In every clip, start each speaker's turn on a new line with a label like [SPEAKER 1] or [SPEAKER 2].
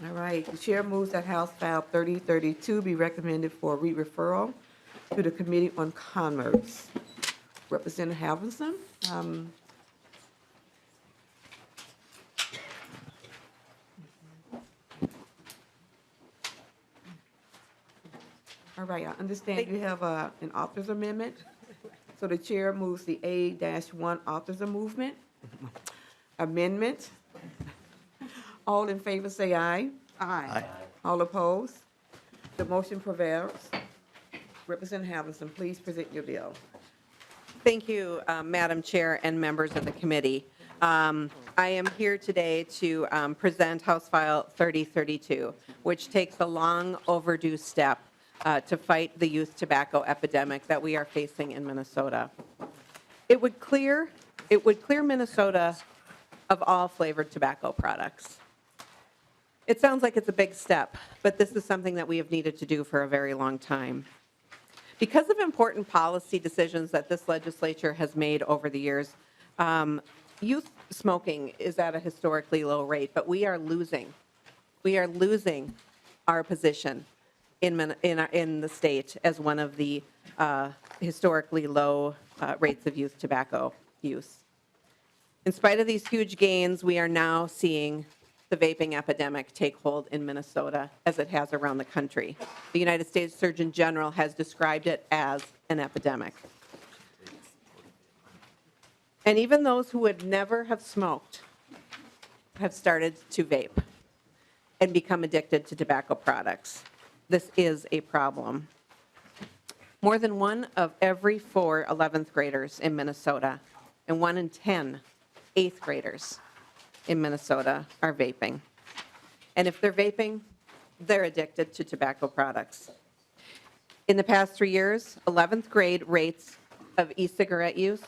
[SPEAKER 1] All right, the chair moves that House File 3032 be recommended for re-referral to the Committee on Commerce. Representative Halverson. All right, I understand you have an author's amendment. So the chair moves the A-1 author's amendment. All in favor say aye.
[SPEAKER 2] Aye.
[SPEAKER 1] All opposed? The motion prevails. Representative Halverson, please present your bill.
[SPEAKER 3] Thank you, Madam Chair and members of the committee. I am here today to present House File 3032, which takes a long overdue step to fight the youth tobacco epidemic that we are facing in Minnesota. It would clear Minnesota of all flavored tobacco products. It sounds like it's a big step, but this is something that we have needed to do for a very long time. Because of important policy decisions that this legislature has made over the years, youth smoking is at a historically low rate, but we are losing. We are losing our position in the state as one of the historically low rates of youth tobacco use. In spite of these huge gains, we are now seeing the vaping epidemic take hold in Minnesota as it has around the country. The United States Surgeon General has described it as an epidemic. And even those who would never have smoked have started to vape and become addicted to tobacco products. This is a problem. More than 1 of every 4 11th graders in Minnesota and 1 in 10 8th graders in Minnesota are vaping. And if they're vaping, they're addicted to tobacco products. In the past 3 years, 11th grade rates of e-cigarette use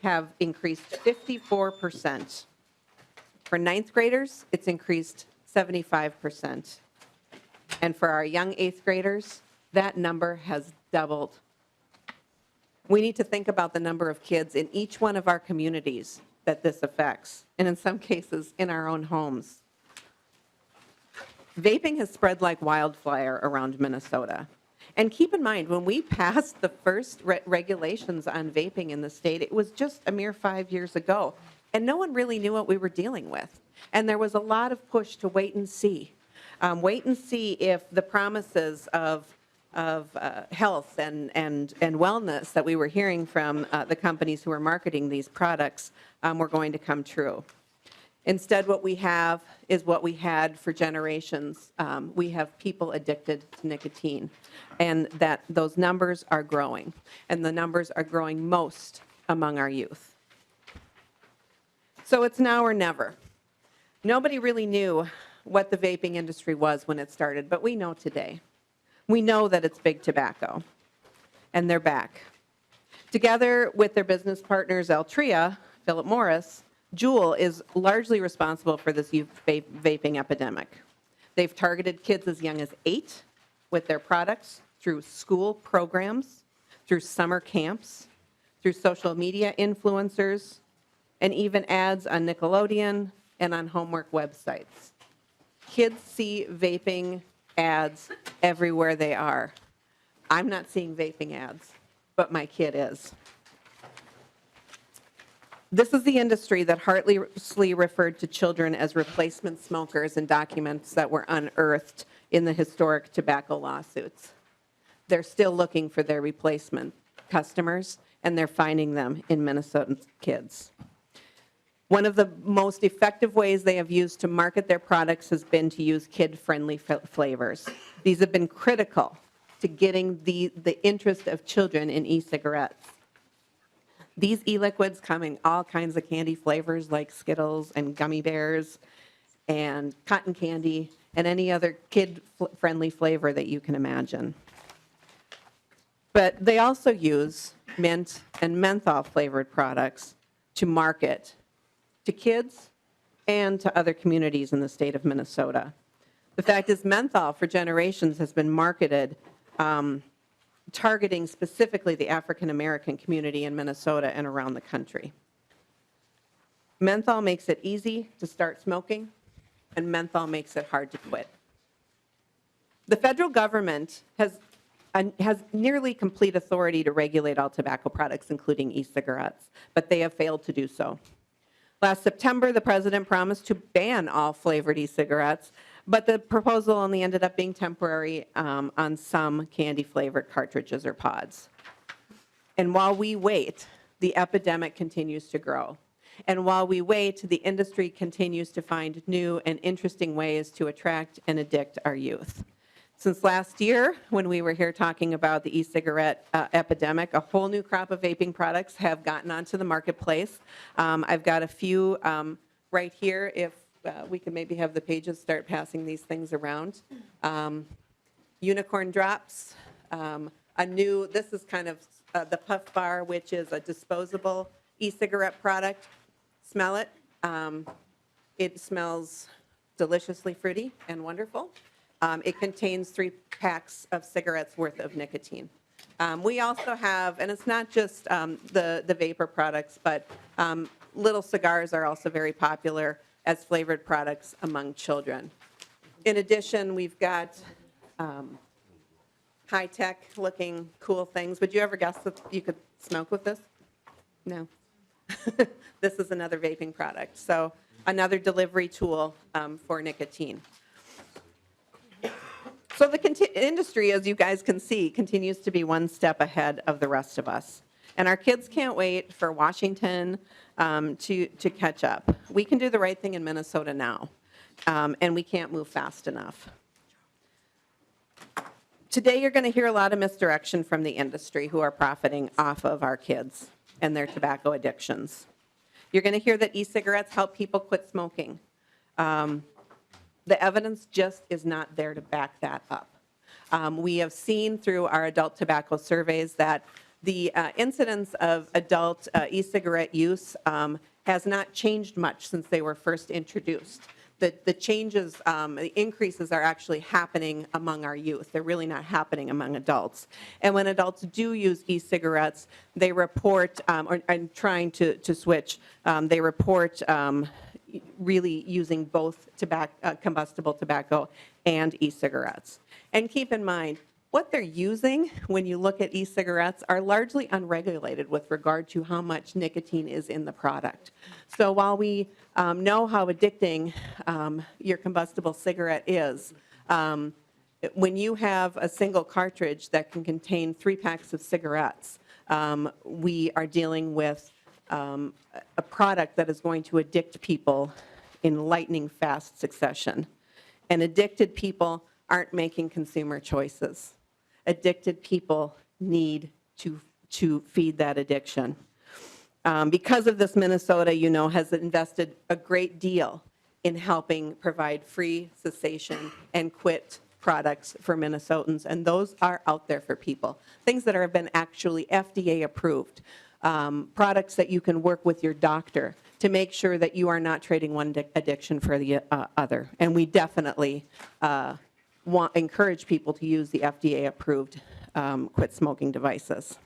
[SPEAKER 3] have increased 54%. For 9th graders, it's increased 75%. And for our young 8th graders, that number has doubled. We need to think about the number of kids in each one of our communities that this affects, and in some cases, in our own homes. Vaping has spread like wildfire around Minnesota. And keep in mind, when we passed the first regulations on vaping in the state, it was just a mere 5 years ago, and no one really knew what we were dealing with. And there was a lot of push to wait and see if the promises of health and wellness that we were hearing from the companies who were marketing these products were going to come true. Instead, what we have is what we had for generations. We have people addicted to nicotine, and that those numbers are growing, and the numbers are growing most among our youth. So it's now or never. Nobody really knew what the vaping industry was when it started, but we know today. We know that it's big tobacco, and they're back. Together with their business partners, Altria, Philip Morris, Juul is largely responsible for this youth vaping epidemic. They've targeted kids as young as 8 with their products through school programs, through summer camps, through social media influencers, and even ads on Nickelodeon and on homework websites. Kids see vaping ads everywhere they are. I'm not seeing vaping ads, but my kid is. This is the industry that heartlessly referred to children as replacement smokers in documents that were unearthed in the historic tobacco lawsuits. They're still looking for their replacement customers, and they're finding them in Minnesotan kids. One of the most effective ways they have used to market their products has been to use kid-friendly flavors. These have been critical to getting the interest of children in e-cigarettes. These e-liquids come in all kinds of candy flavors like Skittles and gummy bears and cotton candy and any other kid-friendly flavor that you can imagine. But they also use mint and menthol flavored products to market to kids and to other communities in the state of Minnesota. The fact is, menthol for generations has been marketed targeting specifically the African American community in Minnesota and around the country. Menthol makes it easy to start smoking. and menthol makes it hard to quit. The federal government has nearly complete authority to regulate all tobacco products, including e-cigarettes, but they have failed to do so. Last September, the president promised to ban all flavored e-cigarettes, but the proposal only ended up being temporary on some candy-flavored cartridges or pods. And while we wait, the epidemic continues to grow. And while we wait, the industry continues to find new and interesting ways to attract and addict our youth. Since last year, when we were here talking about the e-cigarette epidemic, a whole new crop of vaping products have gotten onto the marketplace. I've got a few right here. If we could maybe have the pages start passing these things around. Unicorn drops, this is kind of the Puff Bar, which is a disposable e-cigarette product. Smell it. It smells deliciously fruity and wonderful. It contains 3 packs of cigarettes worth of nicotine. We also have, and it's not just the vapor products, but little cigars are also very popular as flavored products among children. In addition, we've got high-tech looking cool things. Would you ever guess that you could smoke with this? No. This is another vaping product. So another delivery tool for nicotine. So the industry, as you guys can see, continues to be one step ahead of the rest of us. And our kids can't wait for Washington to catch up. We can do the right thing in Minnesota now, and we can't move fast enough. Today, you're going to hear a lot of misdirection from the industry who are profiting off of our kids and their tobacco addictions. You're going to hear that e-cigarettes help people quit smoking. The evidence just is not there to back that up. We have seen through our adult tobacco surveys that the incidence of adult e-cigarette use has not changed much since they were first introduced. The changes, the increases are actually happening among our youth. They're really not happening among adults. And when adults do use e-cigarettes, they report, or trying to switch, they report really using both combustible tobacco and e-cigarettes. And keep in mind, what they're using when you look at e-cigarettes are largely unregulated with regard to how much nicotine is in the product. So while we know how addicting your combustible cigarette is, when you have a single cartridge that can contain 3 packs of cigarettes, we are dealing with a product that is going to addict people in lightning fast succession. And addicted people aren't making consumer choices. Addicted people need to feed that addiction. Because of this, Minnesota, has invested a great deal in helping provide free cessation and quit products for Minnesotans, and those are out there for people. Things that have been actually FDA approved. Products that you can work with your doctor to make sure that you are not trading one addiction for the other. And we definitely encourage people to use the FDA-approved quit smoking devices.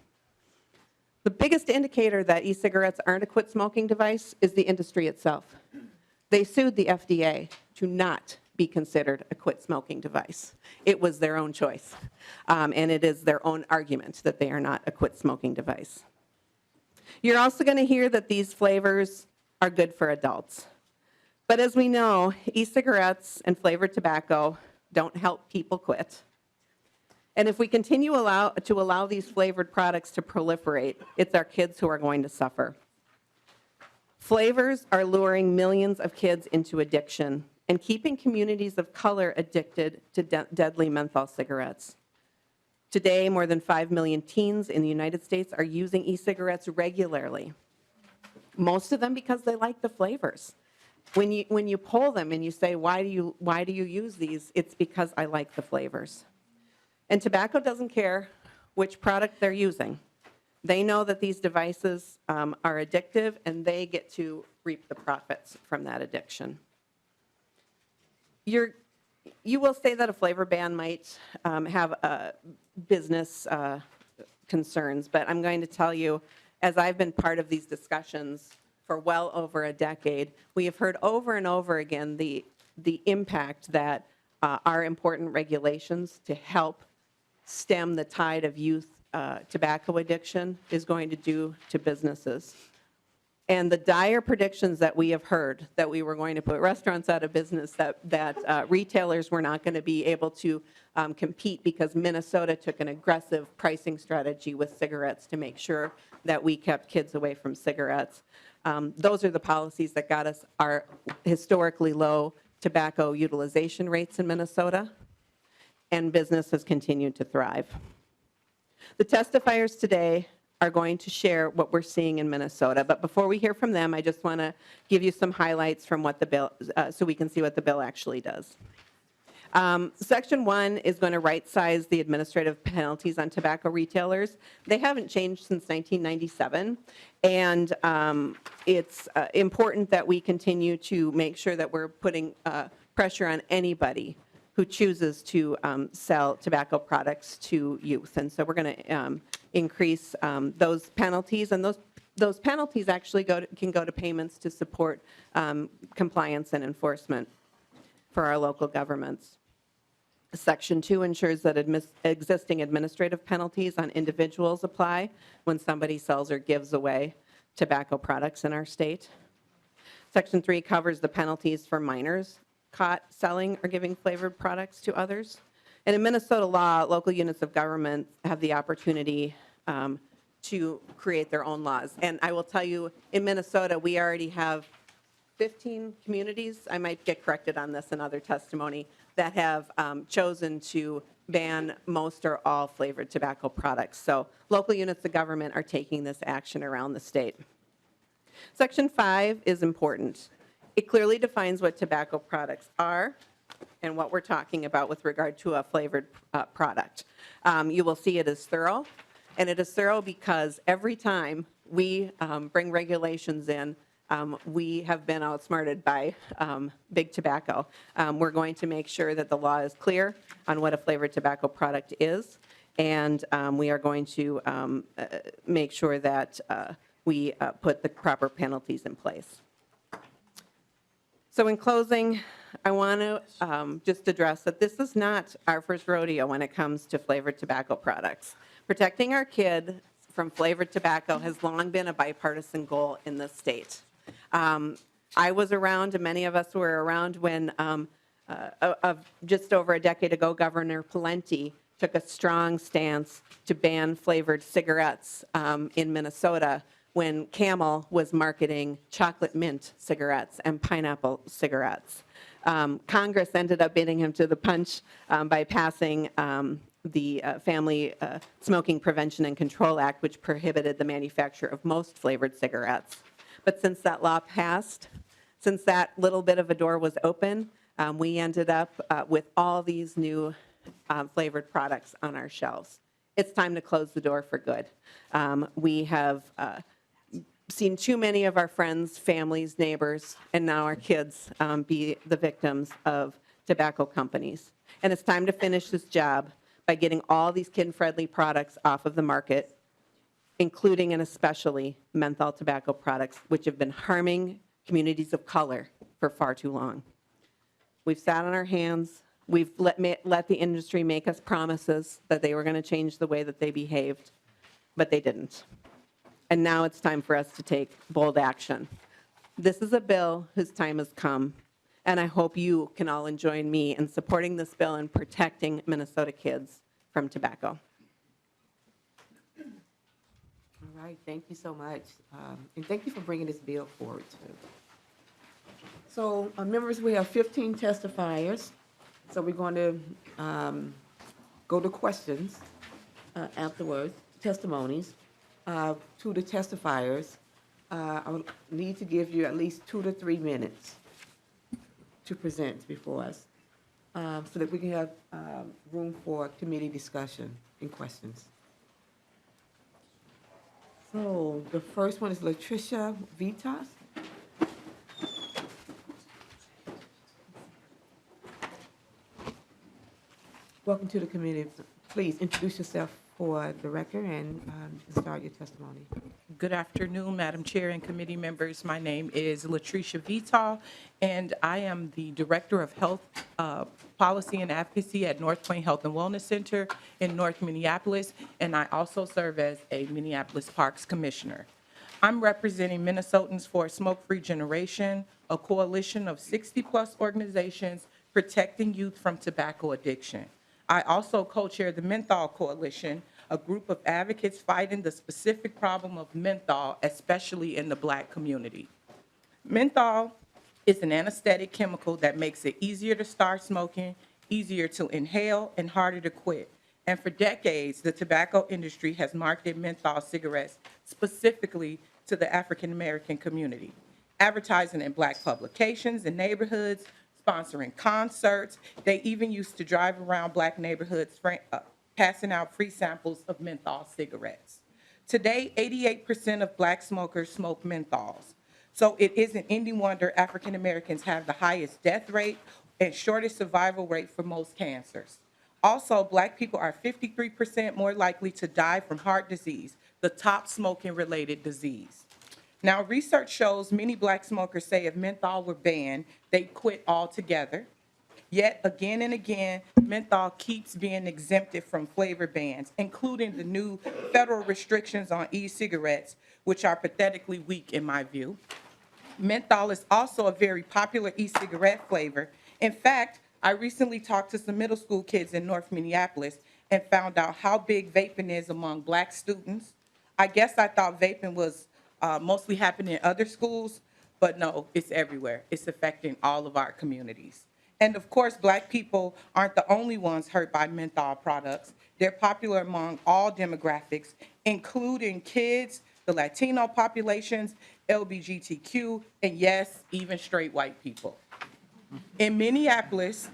[SPEAKER 3] The biggest indicator that e-cigarettes aren't a quit smoking device is the industry itself. They sued the FDA to not be considered a quit smoking device. It was their own choice, and it is their own argument that they are not a quit smoking device. You're also going to hear that these flavors are good for adults. But as we know, e-cigarettes and flavored tobacco don't help people quit. And if we continue to allow these flavored products to proliferate, it's our kids who are going to suffer. Flavors are luring millions of kids into addiction and keeping communities of color addicted to deadly menthol cigarettes. Today, more than 5 million teens in the United States are using e-cigarettes regularly. Most of them because they like the flavors. When you poll them and you say, why do you use these? It's because I like the flavors. And tobacco doesn't care which product they're using. They know that these devices are addictive, and they get to reap the profits from that addiction. You will say that a flavor ban might have business concerns, but I'm going to tell you, as I've been part of these discussions for well over a decade, we have heard over and over again the the impact that our important regulations to help stem the tide of youth tobacco addiction is going to do to businesses. And the dire predictions that we have heard that we were going to put restaurants out of business, that retailers were not going to be able to compete because Minnesota took an aggressive pricing strategy with cigarettes to make sure that we kept kids away from cigarettes. Those are the policies that got us our historically low tobacco utilization rates in Minnesota, and business has continued to thrive. The testifiers today are going to share what we're seeing in Minnesota. But before we hear from them, I just want to give you some highlights from what the bill, so we can see what the bill actually does. Section 1 is going to right-size the administrative penalties on tobacco retailers. They haven't changed since 1997, and it's important that we continue to make sure that we're putting pressure on anybody who chooses to sell tobacco products to youth. And so we're going to increase those penalties, and those penalties actually can go to payments to support compliance and enforcement for our local governments. Section 2 ensures that existing administrative penalties on individuals apply when somebody sells or gives away tobacco products in our state. Section 3 covers the penalties for minors caught selling or giving flavored products to others. And in Minnesota law, local units of government have the opportunity to create their own laws. And I will tell you, in Minnesota, we already have 15 communities, I might get corrected on this in other testimony, that have chosen to ban most or all flavored tobacco products. So local units of government are taking this action around the state. Section 5 is important. It clearly defines what tobacco products are and what we're talking about with regard to a flavored product. You will see it is thorough, and it is thorough because every time we bring regulations in, we have been outsmarted by big tobacco. We're going to make sure that the law is clear on what a flavored tobacco product is, and we are going to make sure that we put the proper penalties in place. So in closing, I want to just address that this is not our first rodeo when it comes to flavored tobacco products. Protecting our kids from flavored tobacco has long been a bipartisan goal in this state. I was around, and many of us were around when just over a decade ago, Governor Pawlenty took a strong stance to ban flavored cigarettes in Minnesota when Camel was marketing chocolate mint cigarettes and pineapple cigarettes. Congress ended up beating him to the punch by passing the Family Smoking Prevention and Control Act, which prohibited the manufacture of most flavored cigarettes. But since that law passed, since that little bit of a door was open, we ended up with all these new flavored products on our shelves. It's time to close the door for good. We have seen too many of our friends, families, neighbors, and now our kids be the victims of tobacco companies. And it's time to finish this job by getting all these kid-friendly products off of the market, including and especially menthol tobacco products, which have been harming communities of color for far too long. We've sat on our hands. We've let the industry make us promises that they were going to change the way that they behaved, but they didn't. And now it's time for us to take bold action. This is a bill whose time has come, and I hope you can all join me in supporting this bill and protecting Minnesota kids from tobacco.
[SPEAKER 1] All right, thank you so much. And thank you for bringing this bill forward, too. So, members, we have 15 testifiers. So we're going to go to questions afterwards, testimonies. To the testifiers, I would need to give you at least 2 to 3 minutes to present before us so that we can have room for committee discussion and questions. So the first one is Latrisha Vetaw. Welcome to the committee. Please introduce yourself for the record and start your testimony.
[SPEAKER 2] Good afternoon, Madam Chair and committee members. My name is Latrisha Vetaw, and I am the Director of Health Policy and Advocacy at Northpoint Health and Wellness Center in North Minneapolis, and I also serve as a Minneapolis Parks Commissioner. I'm representing Minnesotans for a Smoke-Free Generation, a coalition of 60-plus organizations protecting youth from tobacco addiction. I also co-chair the Menthol Coalition, a group of advocates fighting the specific problem of menthol, especially in the Black community. Menthol is an anesthetic chemical that makes it easier to start smoking, easier to inhale, and harder to quit. And for decades, the tobacco industry has marketed menthol cigarettes specifically to the African American community, advertising in Black publications and neighborhoods, sponsoring concerts. They even used to drive around Black neighborhoods passing out free samples of menthol cigarettes. Today, 88% of Black smokers smoke menthols. So it isn't any wonder African Americans have the highest death rate and shortest survival rate for most cancers. Also, Black people are 53% more likely to die from heart disease, the top smoking-related disease. Now, research shows many Black smokers say if menthol were banned, they'd quit altogether. Yet, again and again, menthol keeps being exempted from flavor bans, including the new federal restrictions on e-cigarettes, which are pathetically weak in my view. Menthol is also a very popular e-cigarette flavor. In fact, I recently talked to some middle school kids in North Minneapolis and found out how big vaping is among Black students. I guess I thought vaping was mostly happening in other schools, but no, it's everywhere. It's affecting all of our communities. And of course, Black people aren't the only ones hurt by menthol products. They're popular among all demographics, including kids, the Latino populations, LGBTQ, and yes, even straight white people. In Minneapolis,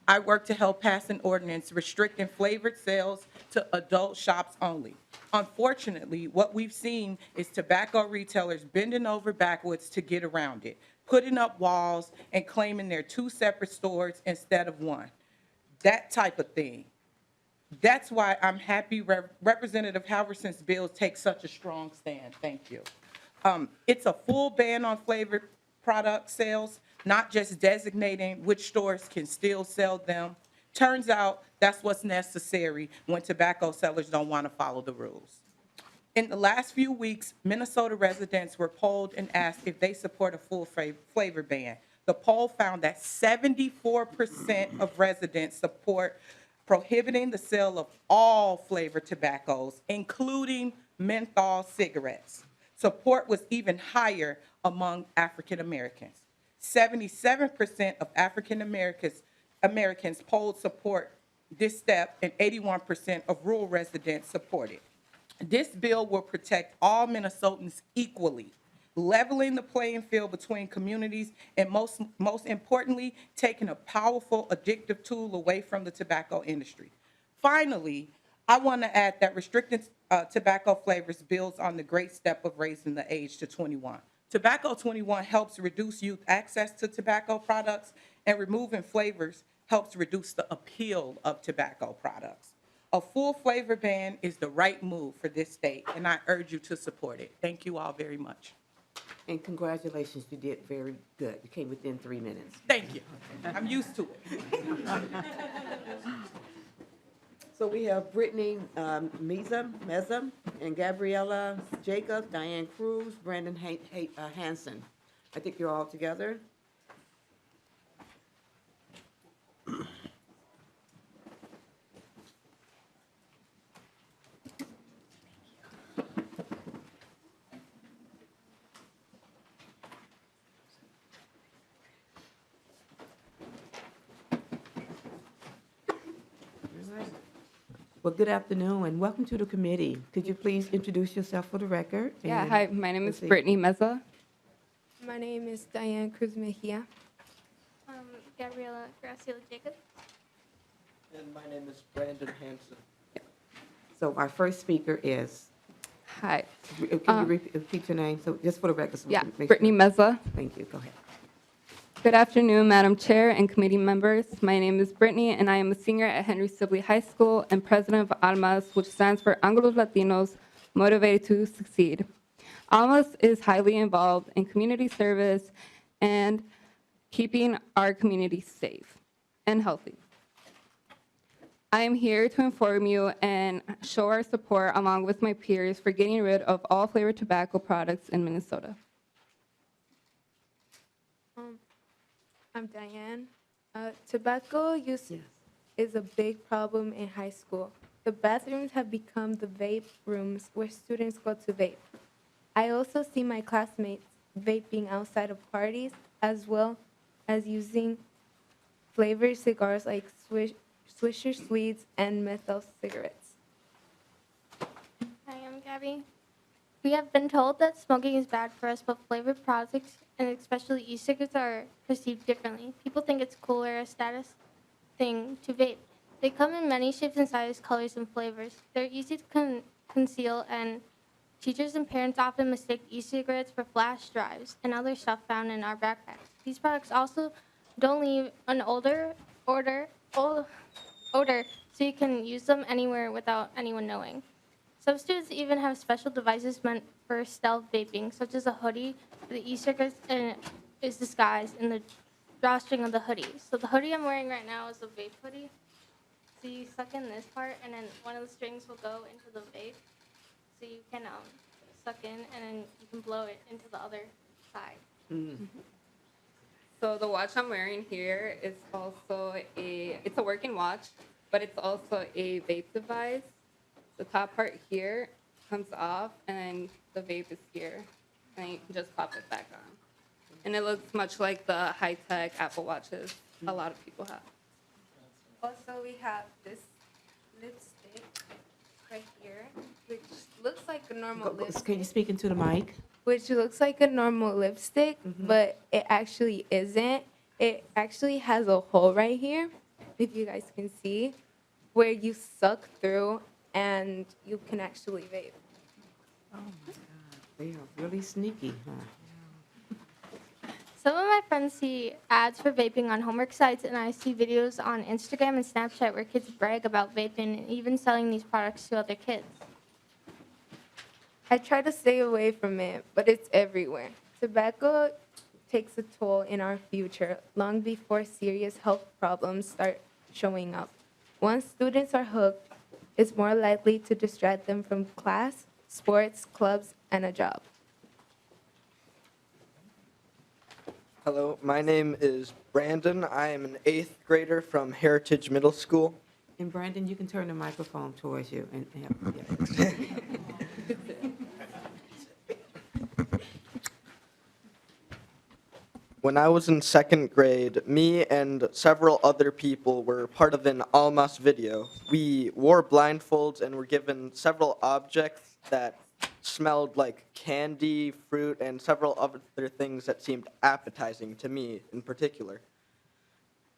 [SPEAKER 2] I work to help pass an ordinance restricting flavored sales to adult shops only. Unfortunately, what we've seen is tobacco retailers bending over backwards to get around it, putting up walls and claiming they're two separate stores instead of one. That type of thing. That's why I'm happy Representative Halverson's bill takes such a strong stand. Thank you. It's a full ban on flavored product sales, not just designating which stores can still sell them. Turns out that's what's necessary when tobacco sellers don't want to follow the rules. In the last few weeks, Minnesota residents were polled and asked if they support a full flavor ban. The poll found that 74% of residents support prohibiting the sale of all flavored tobaccos, including menthol cigarettes. Support was even higher among African Americans. 77% of African Americans polled support this step, and 81% of rural residents support it. This bill will protect all Minnesotans equally, leveling the playing field between communities, and most importantly, taking a powerful addictive tool away from the tobacco industry. Finally, I want to add that restricting tobacco flavors builds on the great step of raising the age to 21. Tobacco 21 helps reduce youth access to tobacco products, and removing flavors helps reduce the appeal of tobacco products. A full flavor ban is the right move for this state, and I urge you to support it. Thank you all very much.
[SPEAKER 1] And congratulations, you did very good. You came within 3 minutes.
[SPEAKER 2] Thank you. I'm used to it.
[SPEAKER 1] So we have Britney Meza, and Gabriella Jacobs, Diane Cruz, Brandon Hanson. I think you're all together. Well, good afternoon and welcome to the committee. Could you please introduce yourself for the record?
[SPEAKER 4] Yeah,
[SPEAKER 1] and
[SPEAKER 4] hi, my name is
[SPEAKER 1] proceed.
[SPEAKER 4] Britney Meza.
[SPEAKER 5] My name is Diane Cruz Mejia.
[SPEAKER 6] Gabriela Graciela Jacob.
[SPEAKER 7] And my name is Brandon Hanson.
[SPEAKER 1] So our first speaker is,
[SPEAKER 4] Hi.
[SPEAKER 1] can you repeat your name? So just for the record. So we
[SPEAKER 4] Yeah,
[SPEAKER 1] can make
[SPEAKER 4] Britney
[SPEAKER 1] sure.
[SPEAKER 4] Meza.
[SPEAKER 1] Thank you, go ahead.
[SPEAKER 4] Good afternoon, Madam Chair and committee members. My name is Britney, and I am a senior at Henry Sibley High School and president of ALMAS, which stands for Anglos, Latinos, motivated to succeed. Anglos is highly involved in community service and keeping our community safe and healthy. I am here to inform you and show our support along with my peers for getting rid of all flavored tobacco products in Minnesota.
[SPEAKER 5] I'm Diane. Tobacco use is a big problem in high school. The bathrooms have become the vape rooms where students go to vape. I also see my classmates vaping outside of parties as well as using flavored cigars like Swisher Sweets and Vetaw cigarettes.
[SPEAKER 6] Hi, I'm Gabby. We have been told that smoking is bad for us, but flavored products, and especially e-cigarettes, are perceived differently. People think it's cool or a status thing to vape. They come in many shapes and sizes, colors, and flavors. They're easy to conceal, and teachers and parents often mistake e-cigarettes for flash drives and other stuff found in our backpacks. These products also don't leave an odor, so you can use them anywhere without anyone knowing. Some students even have special devices meant for stealth vaping, such as a hoodie for the e-cigarettes, and is disguised in the drawstring of the hoodie. So the hoodie I'm wearing right now is a vape hoodie. So you suck in this part, and then one of the strings will go into the vape. So you can suck in, and then you can blow it into the other side.
[SPEAKER 4] So the watch I'm wearing here is also it's a working watch, but it's also a vape device. The top part here comes off, and the vape is here, and you can just pop it back on. And it looks much like the high-tech Apple Watches a lot of people have. Also, we have this lipstick right here, which looks like a normal lipstick.
[SPEAKER 1] Can you speak into the mic?
[SPEAKER 5] Which looks like a normal lipstick, but it actually isn't. It actually has a hole right here, if you guys can see, where you suck through and you can actually vape.
[SPEAKER 1] Oh my God, they are really sneaky, huh?
[SPEAKER 6] Some of my friends see ads for vaping on homework sites, and I see videos on Instagram and Snapchat where kids brag about vaping and even selling these products to other kids.
[SPEAKER 5] I try to stay away from it, but it's everywhere. Tobacco takes a toll in our future long before serious health problems start showing up. Once students are hooked, it's more likely to distract them from class, sports, clubs, and a job.
[SPEAKER 7] Hello, my name is Brandon. I am an 8th grader from Heritage Middle School.
[SPEAKER 1] And Brandon, you can turn the microphone towards you and yeah.
[SPEAKER 7] When I was in 2nd grade, me and several other people were part of an Almas video. We wore blindfolds and were given several objects that smelled like candy, fruit, and several other things that seemed appetizing to me in particular.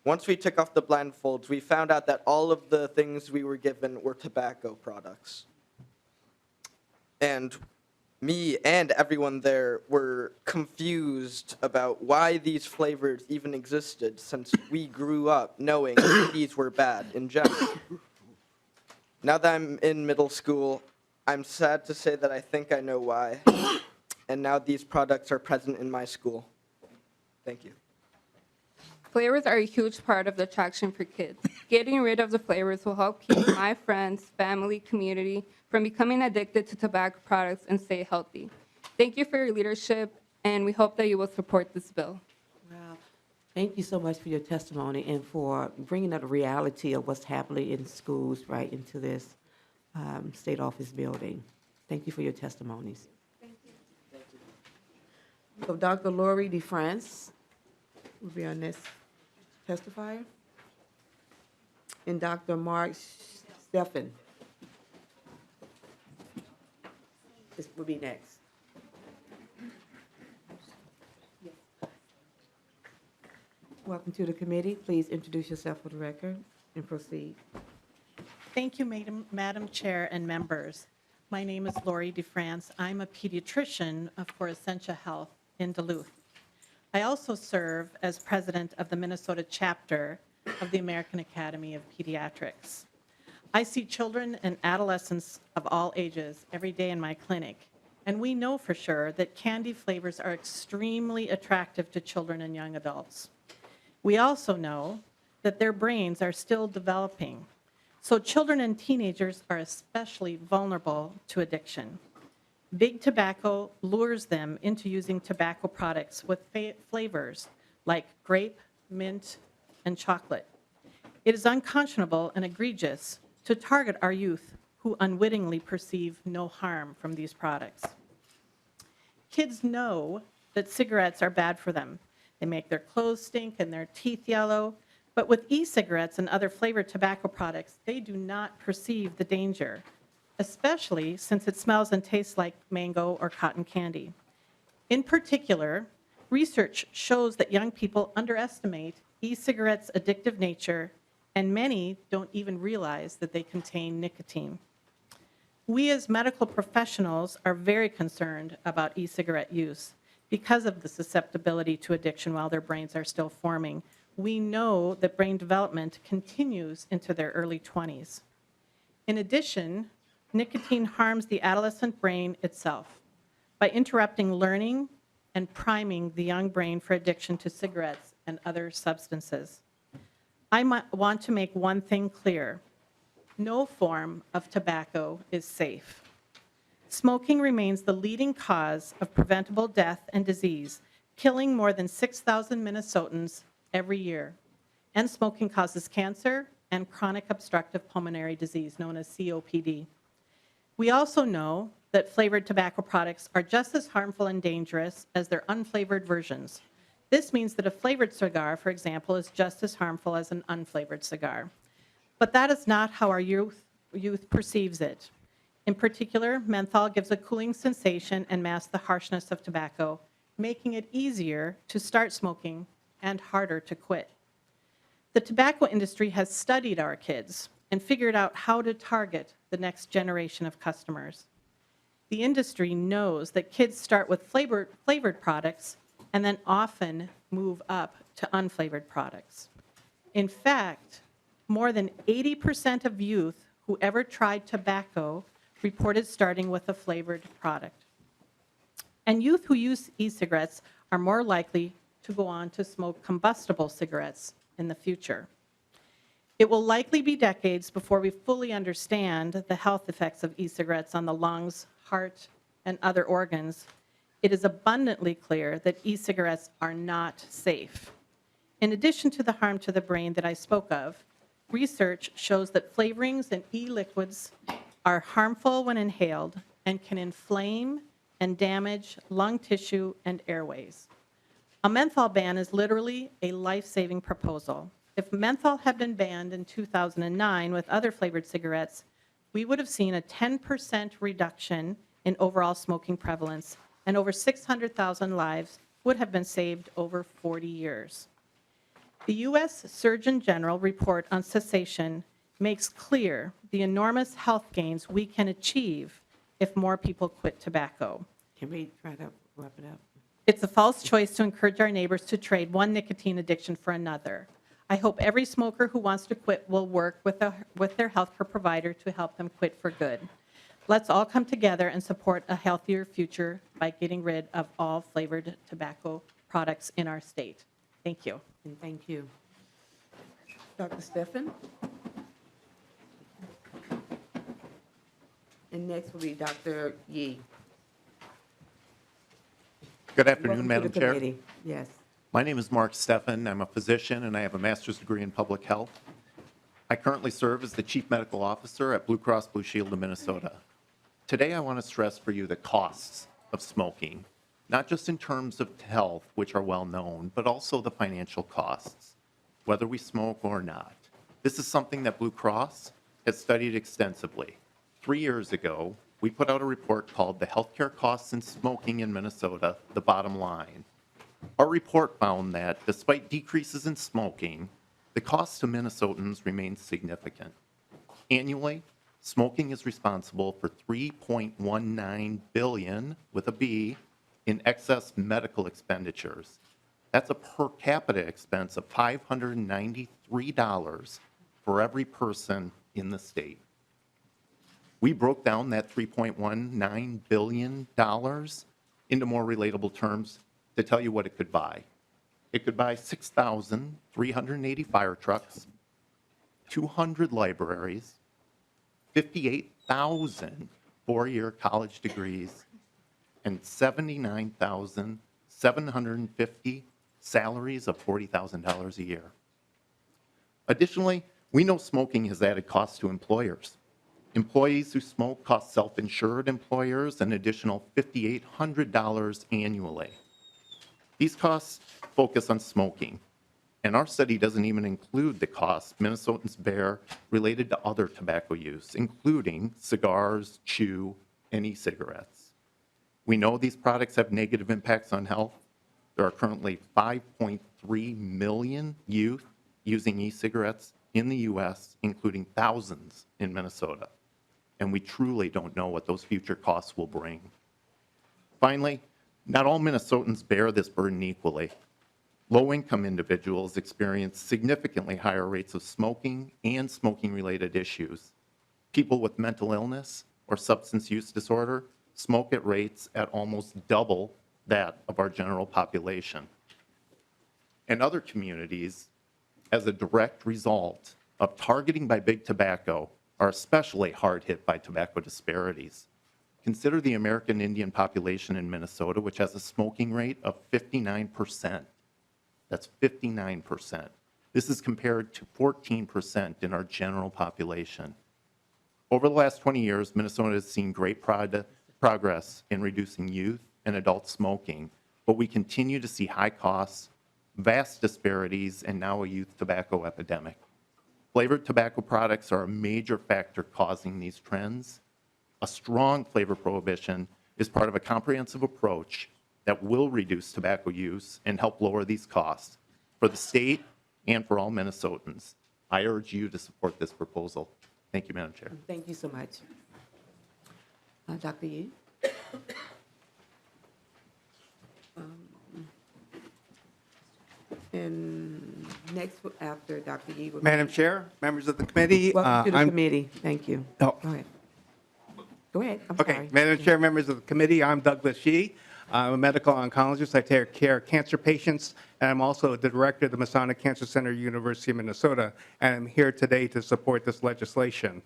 [SPEAKER 7] Once we took off the blindfolds, we found out that all of the things we were given were tobacco products. And me and everyone there were confused about why these flavors even existed, since we grew up knowing these were bad in general. Now that I'm in middle school, I'm sad to say that I think I know why, and now these products are present in my school. Thank you.
[SPEAKER 4] Flavors are a huge part of the attraction for kids. Getting rid of the flavors will help keep my friends, family, community from becoming addicted to tobacco products and stay healthy. Thank you for your leadership, and we hope that you will support this bill.
[SPEAKER 1] Well, thank you so much for your testimony and for bringing up the reality of what's happening in schools right into this state office building. Thank you for your testimonies.
[SPEAKER 5] Thank you.
[SPEAKER 1] So Dr. Lori DeFrance will be our next testifier. And Dr. Mark Steffen. This will be next. Welcome to the committee. Please introduce yourself for the record and proceed.
[SPEAKER 8] Thank you, Madam Chair and members. My name is Lori DeFrance. I'm a pediatrician for Essentia Health in Duluth. I also serve as president of the Minnesota chapter of the American Academy of Pediatrics. I see children and adolescents of all ages every day in my clinic, and we know for sure that candy flavors are extremely attractive to children and young adults. We also know that their brains are still developing, so children and teenagers are especially vulnerable to addiction. Big tobacco lures them into using tobacco products with flavors like grape, mint, and chocolate. It is unconscionable and egregious to target our youth who unwittingly perceive no harm from these products. Kids know that cigarettes are bad for them. They make their clothes stink and their teeth yellow, but with e-cigarettes and other flavored tobacco products, they do not perceive the danger, especially since it smells and tastes like mango or cotton candy. In particular, research shows that young people underestimate e-cigarettes' addictive nature, and many don't even realize that they contain nicotine. We as medical professionals are very concerned about e-cigarette use because of the susceptibility to addiction while their brains are still forming. We know that brain development continues into their early 20s. In addition, nicotine harms the adolescent brain itself by interrupting learning and priming the young brain for addiction to cigarettes and other substances. I want to make one thing clear. No form of tobacco is safe. Smoking remains the leading cause of preventable death and disease, killing more than 6,000 Minnesotans every year. And smoking causes cancer and chronic obstructive pulmonary disease, known as COPD. We also know that flavored tobacco products are just as harmful and dangerous as their unflavored versions. This means that a flavored cigar, for example, is just as harmful as an unflavored cigar. But that is not how our youth perceives it. In particular, menthol gives a cooling sensation and masks the harshness of tobacco, making it easier to start smoking and harder to quit. The tobacco industry has studied our kids and figured out how to target the next generation of customers. The industry knows that kids start with flavored products and then often move up to unflavored products. In fact, more than 80% of youth who ever tried tobacco reported starting with a flavored product. And youth who use e-cigarettes are more likely to go on to smoke combustible cigarettes in the future. It will likely be decades before we fully understand the health effects of e-cigarettes on the lungs, heart, and other organs. It is abundantly clear that e-cigarettes are not safe. In addition to the harm to the brain that I spoke of, research shows that flavorings and e-liquids are harmful when inhaled and can inflame and damage lung tissue and airways. A menthol ban is literally a life-saving proposal. If menthol had been banned in 2009 with other flavored cigarettes, we would have seen a 10% reduction in overall smoking prevalence, and over 600,000 lives would have been saved over 40 years. The U.S. Surgeon General report on cessation makes clear the enormous health gains we can achieve if more people quit tobacco.
[SPEAKER 1] Can we try to wrap it up?
[SPEAKER 8] It's a false choice to encourage our neighbors to trade one nicotine addiction for another. I hope every smoker who wants to quit will work with their healthcare provider to help them quit for good. Let's all come together and support a healthier future by getting rid of all flavored tobacco products in our state. Thank you.
[SPEAKER 1] And thank you. Dr. Steffen? And next will be Dr. Yee.
[SPEAKER 9] Good afternoon,
[SPEAKER 1] Welcome to
[SPEAKER 9] Madam
[SPEAKER 1] the
[SPEAKER 9] Chair.
[SPEAKER 1] committee. Yes.
[SPEAKER 9] My name is Mark Steffen. I'm a physician, and I have a master's degree in public health. I currently serve as the Chief Medical Officer at Blue Cross Blue Shield of Minnesota. Today, I want to stress for you the costs of smoking, not just in terms of health, which are well known, but also the financial costs, whether we smoke or not. This is something that Blue Cross has studied extensively. 3 years ago, we put out a report called The Healthcare Costs in Smoking in Minnesota, the Bottom Line. Our report found that despite decreases in smoking, the cost to Minnesotans remains significant. Annually, smoking is responsible for $3.19 billion, with a B, in excess medical expenditures. That's a per capita expense of $593 for every person in the state. We broke down that $3.19 billion into more relatable terms to tell you what it could buy. It could buy 6,380 fire trucks, 200 libraries, 58,000 four-year college degrees, and 79,750 salaries of $40,000 a year. Additionally, we know smoking has added costs to employers. Employees who smoke cost self-insured employers an additional $5,800 annually. These costs focus on smoking, and our study doesn't even include the costs Minnesotans bear related to other tobacco use, including cigars, chew, and e-cigarettes. We know these products have negative impacts on health. There are currently 5.3 million youth using e-cigarettes in the U.S., including thousands in Minnesota. And we truly don't know what those future costs will bring. Finally, not all Minnesotans bear this burden equally. Low-income individuals experience significantly higher rates of smoking and smoking-related issues. People with mental illness or substance use disorder smoke at rates at almost double that of our general population. And other communities, as a direct result of targeting by big tobacco, are especially hard hit by tobacco disparities. Consider the American Indian population in Minnesota, which has a smoking rate of 59%. That's 59%. This is compared to 14% in our general population. Over the last 20 years, Minnesota has seen great progress in reducing youth and adult smoking, but we continue to see high costs, vast disparities, and now a youth tobacco epidemic. Flavored tobacco products are a major factor causing these trends. A strong flavor prohibition is part of a comprehensive approach that will reduce tobacco use and help lower these costs for the state and for all Minnesotans. I urge you to support this proposal. Thank you, Madam Chair.
[SPEAKER 1] Thank you so much. Dr. Yee? And next, after Dr. Yee. would be-
[SPEAKER 10] Madam Chair, members of the committee.
[SPEAKER 1] Welcome to the
[SPEAKER 10] I'm-
[SPEAKER 1] committee. Thank you.
[SPEAKER 10] Oh.
[SPEAKER 1] Go ahead. Go ahead. I'm
[SPEAKER 10] Okay,
[SPEAKER 1] sorry.
[SPEAKER 10] Madam Chair, members of the committee, I'm Douglas Yee. I'm a medical oncologist. I take care of cancer patients, and I'm also the director of the Masonic Cancer Center, University of Minnesota, and I'm here today to support this legislation.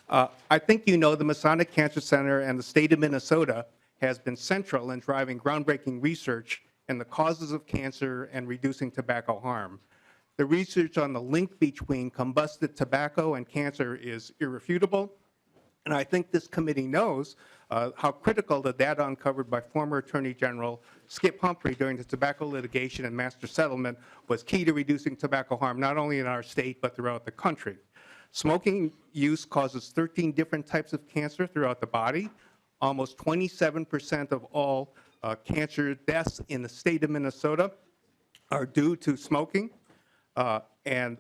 [SPEAKER 10] I think you know the Masonic Cancer Center and the state of Minnesota has been central in driving groundbreaking research in the causes of cancer and reducing tobacco harm. The research on the link between combusted tobacco and cancer is irrefutable, and I think this committee knows how critical the data uncovered by former Attorney General Skip Humphrey during the tobacco litigation and master settlement was key to reducing tobacco harm not only in our state but throughout the country. Smoking use causes 13 different types of cancer throughout the body. Almost 27% of all cancer deaths in the state of Minnesota are due to smoking. And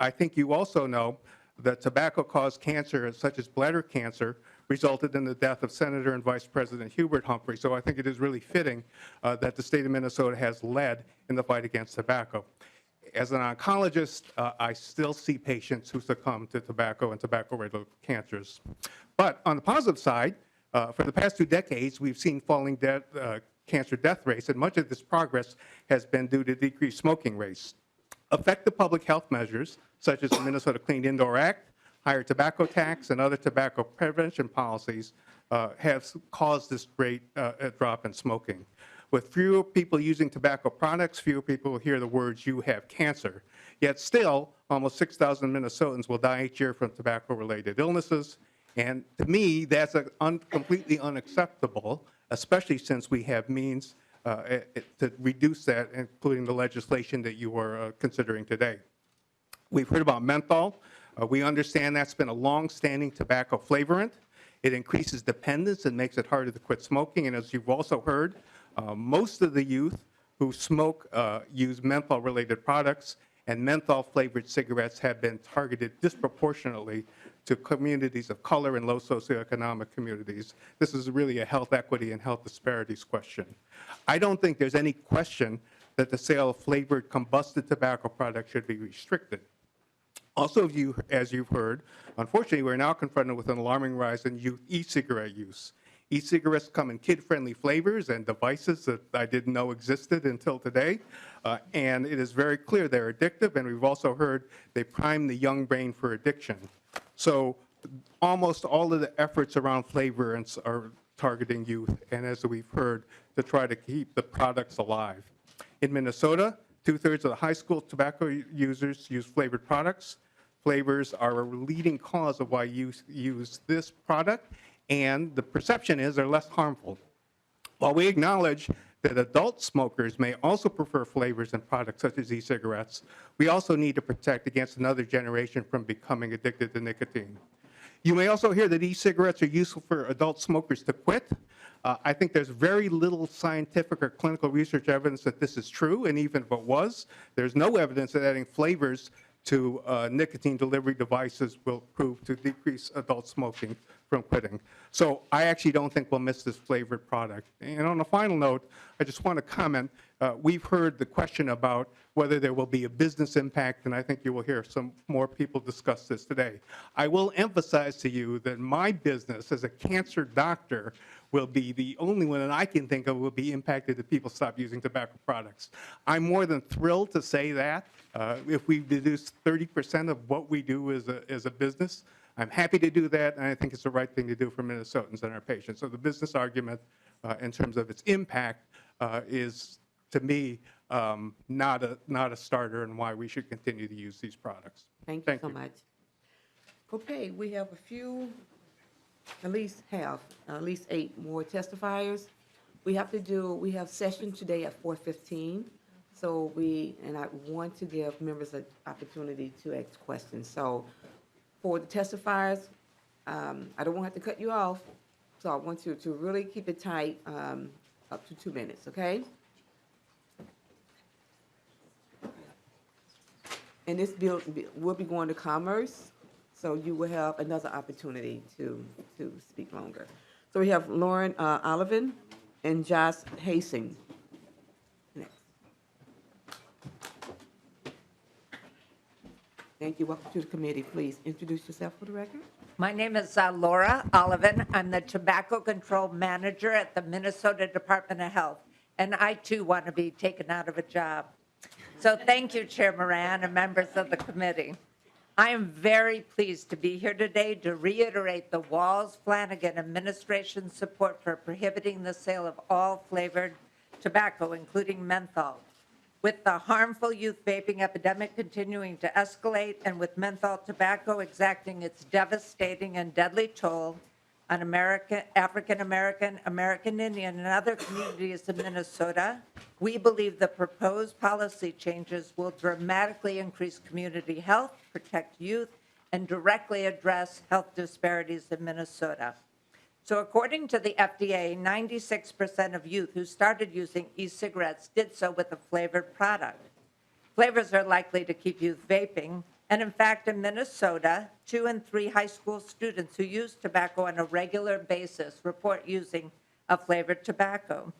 [SPEAKER 10] I think you also know that tobacco-caused cancer, such as bladder cancer, resulted in the death of Senator and Vice President Hubert Humphrey. So I think it is really fitting that the state of Minnesota has led in the fight against tobacco. As an oncologist, I still see patients who succumb to tobacco and tobacco-related cancers. But on the positive side, for the past 2 decades, we've seen falling cancer death rates, and much of this progress has been due to decreased smoking rates. Effective public health measures, such as the Minnesota Clean Indoor Act, higher tobacco tax, and other tobacco prevention policies have caused this great drop in smoking. With fewer people using tobacco products, fewer people hear the words, "you have cancer." Yet still, almost 6,000 Minnesotans will die each year from tobacco-related illnesses. And to me, that's completely unacceptable, especially since we have means to reduce that, including the legislation that you are considering today. We've heard about menthol. We understand that's been a long-standing tobacco flavorant. It increases dependence and makes it harder to quit smoking. And as you've also heard, most of the youth who smoke use menthol-related products, and menthol-flavored cigarettes have been targeted disproportionately to communities of color and low socioeconomic communities. This is really a health equity and health disparities question. I don't think there's any question that the sale of flavored combusted tobacco products should be restricted. Also, as you've heard, unfortunately, we're now confronted with an alarming rise in youth e-cigarette use. E-cigarettes come in kid-friendly flavors and devices that I didn't know existed until today, and it is very clear they're addictive, and we've also heard they prime the young brain for addiction. So almost all of the efforts around flavorants are targeting youth, and as we've heard, to try to keep the products alive. In Minnesota, 2/3 of the high school tobacco users use flavored products. Flavors are a leading cause of why you use this product, and the perception is they're less harmful. While we acknowledge that adult smokers may also prefer flavors in products such as e-cigarettes, we also need to protect against another generation from becoming addicted to nicotine. You may also hear that e-cigarettes are useful for adult smokers to quit. I think there's very little scientific or clinical research evidence that this is true, and even if it was, there's no evidence that adding flavors to nicotine delivery devices will prove to decrease adult smoking from quitting. So I actually don't think we'll miss this flavored product. And on a final note, I just want to comment, we've heard the question about whether there will be a business impact, and I think you will hear some more people discuss this today. I will emphasize to you that my business as a cancer doctor will be the only one that I can think of will be impacted if people stop using tobacco products. I'm more than thrilled to say that. If we reduce 30% of what we do as a business, I'm happy to do that, and I think it's the right thing to do for Minnesotans and our patients. So the business argument in terms of its impact is, to me, not a starter and why we should continue to use these products.
[SPEAKER 1] Thank you so much. Okay, we have a few, at least 8 more testifiers. We have session today at 4:15. So I want to give members an opportunity to ask questions. So for the testifiers, I don't want to have to cut you off. So I want you to really keep it tight, up to 2 minutes, okay? And this bill will be going to Commerce, so you will have another opportunity to speak longer. So we have Lauren Olivan and Josh Hastings. Next. Thank you. Welcome to the committee. Please introduce yourself for the record.
[SPEAKER 11] My name is Laura Olivan. I'm the Tobacco Control Manager at the Minnesota Department of Health, and I too want to be taken out of a job. So thank you, Chair Moran and members of the committee. I am very pleased to be here today to reiterate the Walz-Flanagan administration's support for prohibiting the sale of all flavored tobacco, including menthol. With the harmful youth vaping epidemic continuing to escalate and with menthol tobacco exacting its devastating and deadly toll on African American, American Indian, and other communities in Minnesota, we believe the proposed policy changes will dramatically increase community health, protect youth, and directly address health disparities in Minnesota. So according to the FDA, 96% of youth who started using e-cigarettes did so with a flavored product. Flavors are likely to keep youth vaping, and in fact, in Minnesota, 2 in 3 high school students who use tobacco on a regular basis report using a flavored tobacco.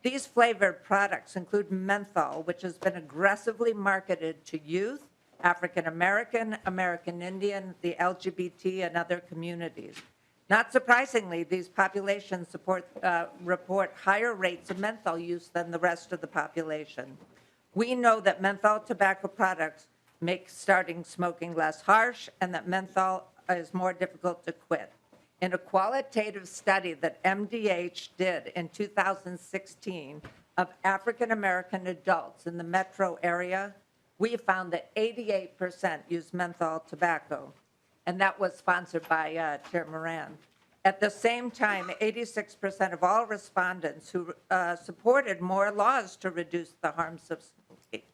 [SPEAKER 11] These flavored products include menthol, which has been aggressively marketed to youth, African American, American Indian, the LGBT, and other communities. Not surprisingly, these populations report higher rates of menthol use than the rest of the population. We know that menthol tobacco products make starting smoking less harsh and that menthol is more difficult to quit. In a qualitative study that MDH did in 2016 of African American adults in the metro area, we found that 88% use menthol tobacco, and that was sponsored by Chair Moran. At the same time, 86% of all respondents who supported more laws to reduce the harms of smoking,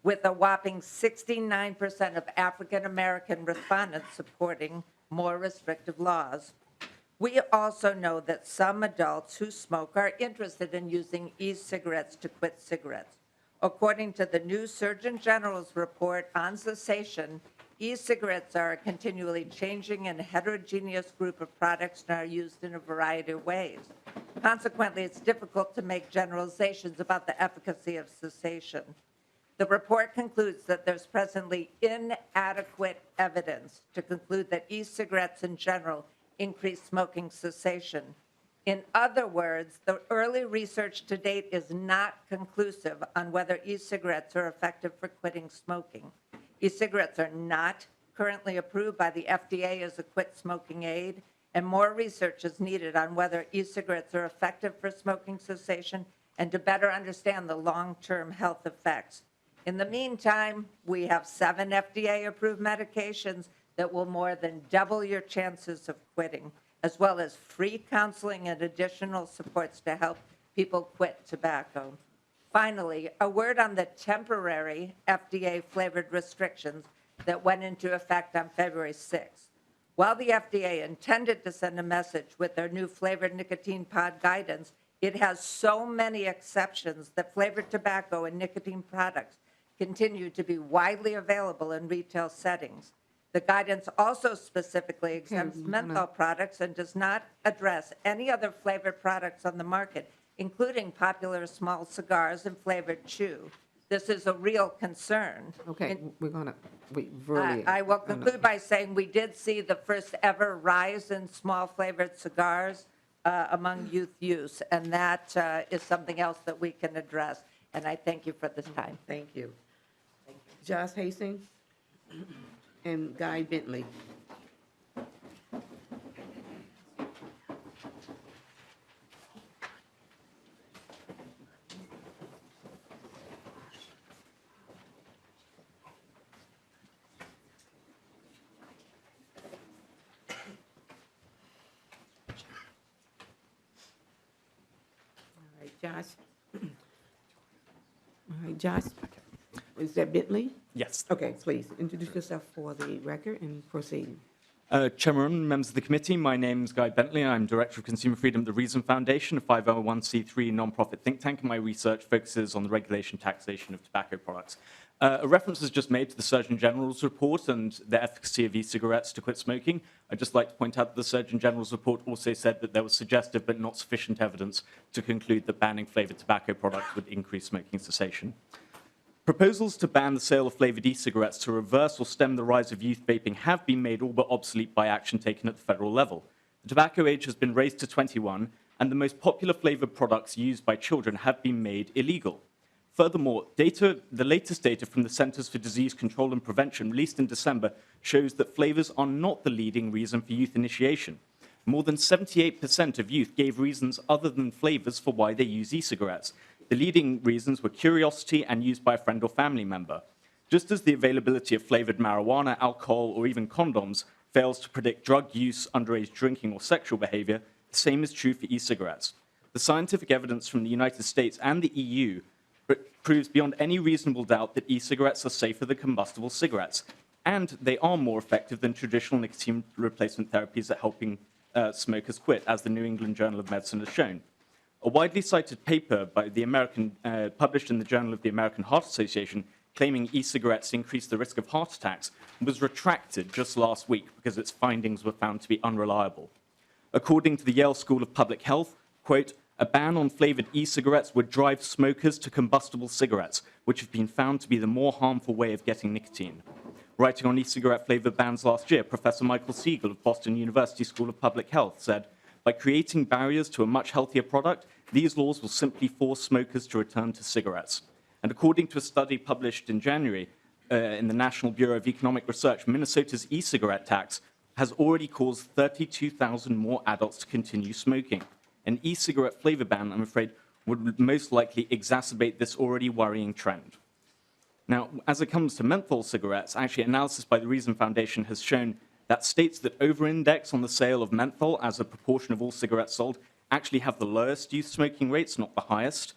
[SPEAKER 11] with a whopping 69% of African American respondents supporting more restrictive laws. We also know that some adults who smoke are interested in using e-cigarettes to quit cigarettes. According to the new Surgeon General's report on cessation, e-cigarettes are a continually changing and heterogeneous group of products and are used in a variety of ways. Consequently, it's difficult to make generalizations about the efficacy of cessation. The report concludes that there's presently inadequate evidence to conclude that e-cigarettes in general increase smoking cessation. In other words, the early research to date is not conclusive on whether e-cigarettes are effective for quitting smoking. E-cigarettes are not currently approved by the FDA as a quit smoking aid, and more research is needed on whether e-cigarettes are effective for smoking cessation and to better understand the long-term health effects. In the meantime, we have 7 FDA-approved medications that will more than double your chances of quitting, as well as free counseling and additional supports to help people quit tobacco. Finally, a word on the temporary FDA-flavored restrictions that went into effect on February 6th. While the FDA intended to send a message with their new flavored nicotine pod guidance, it has so many exceptions that flavored tobacco and nicotine products continue to be widely available in retail settings. The guidance also specifically exempts menthol products and does not address any other flavored products on the market, including popular small cigars and flavored chew. This is a real concern.
[SPEAKER 1] Okay, we're gonna, really.
[SPEAKER 11] I will conclude by saying we did see the first ever rise in small flavored cigars among youth use, and that is something else that we can address. And I thank you for this time.
[SPEAKER 1] Thank you. Josh Hastings and Guy Bentley. All right, Josh. All right, Josh. Is that Bentley?
[SPEAKER 12] Yes.
[SPEAKER 1] Okay, please introduce yourself for the record and proceed.
[SPEAKER 12] Chairman, members of the committee, my name is Guy Bentley. I'm Director of Consumer Freedom at the Reason Foundation, a 501c3 nonprofit think tank, and my research focuses on the regulation and taxation of tobacco products. A reference was just made to the Surgeon General's report and the efficacy of e-cigarettes to quit smoking. I'd just like to point out that the Surgeon General's report also said that there was suggestive but not sufficient evidence to conclude that banning flavored tobacco products would increase smoking cessation. Proposals to ban the sale of flavored e-cigarettes to reverse or stem the rise of youth vaping have been made all but obsolete by action taken at the federal level. The tobacco age has been raised to 21, and the most popular flavored products used by children have been made illegal. Furthermore, the latest data from the Centers for Disease Control and Prevention released in December shows that flavors are not the leading reason for youth initiation. More than 78% of youth gave reasons other than flavors for why they use e-cigarettes. The leading reasons were curiosity and used by a friend or family member. Just as the availability of flavored marijuana, alcohol, or even condoms fails to predict drug use, underage drinking, or sexual behavior, the same is true for e-cigarettes. The scientific evidence from the United States and the EU proves beyond any reasonable doubt that e-cigarettes are safer than combustible cigarettes, and they are more effective than traditional nicotine replacement therapies at helping smokers quit, as the New England Journal of Medicine has shown. A widely cited paper by published in the Journal of the American Heart Association claiming e-cigarettes increase the risk of heart attacks was retracted just last week because its findings were found to be unreliable. According to the Yale School of Public Health, quote, a ban on flavored e-cigarettes would drive smokers to combustible cigarettes, which have been found to be the more harmful way of getting nicotine. Writing on e-cigarette flavored bans last year, Professor Michael Siegel of Boston University School of Public Health said, by creating barriers to a much healthier product, these laws will simply force smokers to return to cigarettes. And according to a study published in January in the National Bureau of Economic Research, Minnesota's e-cigarette tax has already caused 32,000 more adults to continue smoking. An e-cigarette flavor ban, I'm afraid, would most likely exacerbate this already worrying trend. Now, as it comes to menthol cigarettes, actually analysis by the Reason Foundation has shown that states that over-index on the sale of menthol as a proportion of all cigarettes sold actually have the lowest youth smoking rates, not the highest.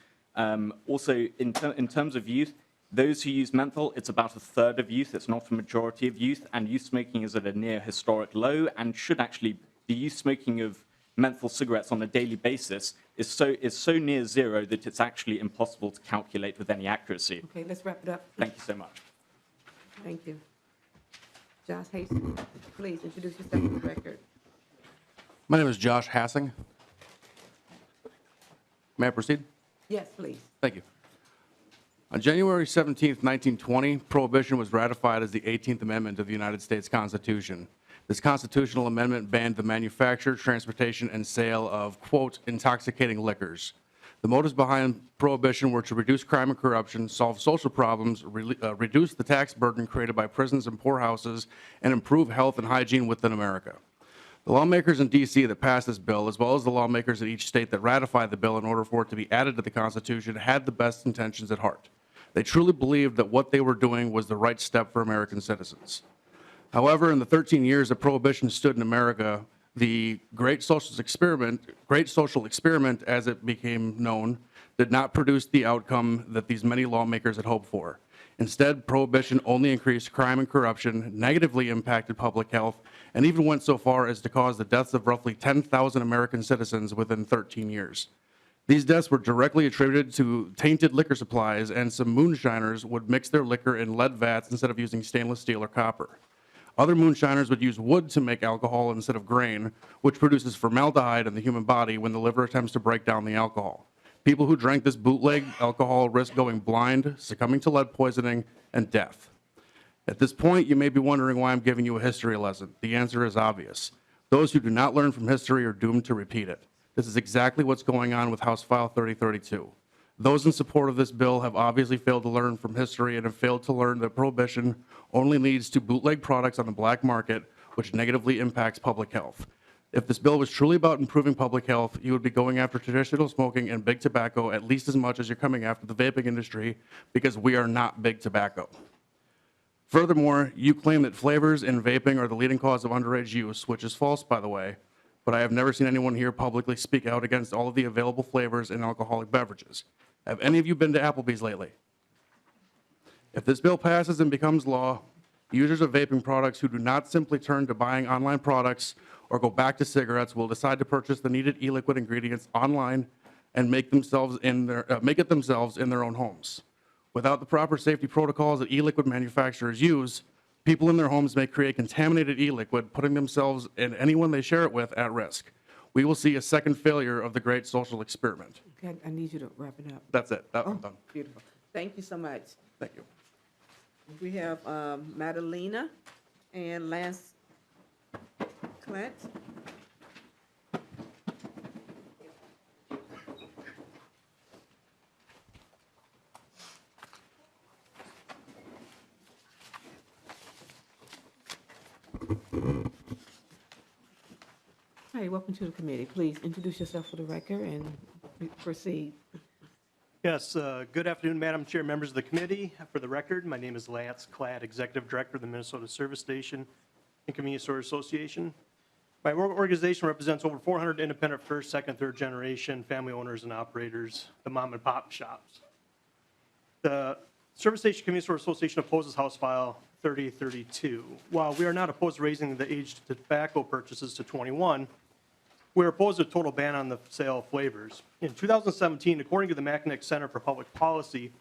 [SPEAKER 12] Also, in terms of youth, those who use menthol, it's about a third of youth. It's not a majority of youth, and youth smoking is at a near historic low, and should actually the youth smoking of menthol cigarettes on a daily basis is so near zero that it's actually impossible to calculate with any accuracy.
[SPEAKER 1] Okay, let's wrap it up.
[SPEAKER 12] Thank you so much.
[SPEAKER 1] Thank you. Josh Hastings, please introduce yourself for the record.
[SPEAKER 13] My name is Josh Hassing. May I proceed?
[SPEAKER 1] Yes, please.
[SPEAKER 13] Thank you. On January 17, 1920, Prohibition was ratified as the 18th Amendment of the United States Constitution. This constitutional amendment banned the manufacture, transportation, and sale of, quote, intoxicating liquors. The motives behind Prohibition were to reduce crime and corruption, solve social problems, reduce the tax burden created by prisons and poorhouses, and improve health and hygiene within America. The lawmakers in D.C. that passed this bill, as well as the lawmakers in each state that ratified the bill in order for it to be added to the Constitution, had the best intentions at heart. They truly believed that what they were doing was the right step for American citizens. However, in the 13 years that Prohibition stood in America, the great social experiment, as it became known, did not produce the outcome that these many lawmakers had hoped for. Instead, Prohibition only increased crime and corruption, negatively impacted public health, and even went so far as to cause the deaths of roughly 10,000 American citizens within 13 years. These deaths were directly attributed to tainted liquor supplies, and some moonshiners would mix their liquor in lead vats instead of using stainless steel or copper. Other moonshiners would use wood to make alcohol instead of grain, which produces formaldehyde in the human body when the liver attempts to break down the alcohol. People who drank this bootleg alcohol risk going blind, succumbing to lead poisoning, and death. At this point, you may be wondering why I'm giving you a history lesson. The answer is obvious. Those who do not learn from history are doomed to repeat it. This is exactly what's going on with House File 3032. Those in support of this bill have obviously failed to learn from history and have failed to learn that Prohibition only leads to bootleg products on the black market, which negatively impacts public health. If this bill was truly about improving public health, you would be going after traditional smoking and big tobacco at least as much as you're coming after the vaping industry, because we are not big tobacco. Furthermore, you claim that flavors in vaping are the leading cause of underage use, which is false, by the way, but I have never seen anyone here publicly speak out against all of the available flavors in alcoholic beverages. Have any of you been to Applebee's lately? If this bill passes and becomes law, users of vaping products who do not simply turn to buying online products or go back to cigarettes will decide to purchase the needed e-liquid ingredients online and make it themselves in their own homes. Without the proper safety protocols that e-liquid manufacturers use, people in their homes may create contaminated e-liquid, putting themselves and anyone they share it with at risk. We will see a second failure of the great social experiment.
[SPEAKER 1] Okay, I need you to wrap it up.
[SPEAKER 13] That's it. I'm done.
[SPEAKER 1] Beautiful. Thank you so much.
[SPEAKER 13] Thank you.
[SPEAKER 1] We have Madalena and Lance Clint. Hi, welcome to the committee. Please introduce yourself for the record and proceed.
[SPEAKER 14] Yes, good afternoon, Madam Chair, members of the committee. For the record, my name is Lance Klatt, Executive Director of the Minnesota Service Station and Convenience Store Association. My organization represents over 400 independent first, second, third generation family owners and operators, the mom and pop shops. The Service Station Convenience Store Association opposes House File 3032. While we are not opposed to raising the age to tobacco purchases to 21, we're opposed to a total ban on the sale of flavors. In 2017, according to the Mackinac Center for Public Policy,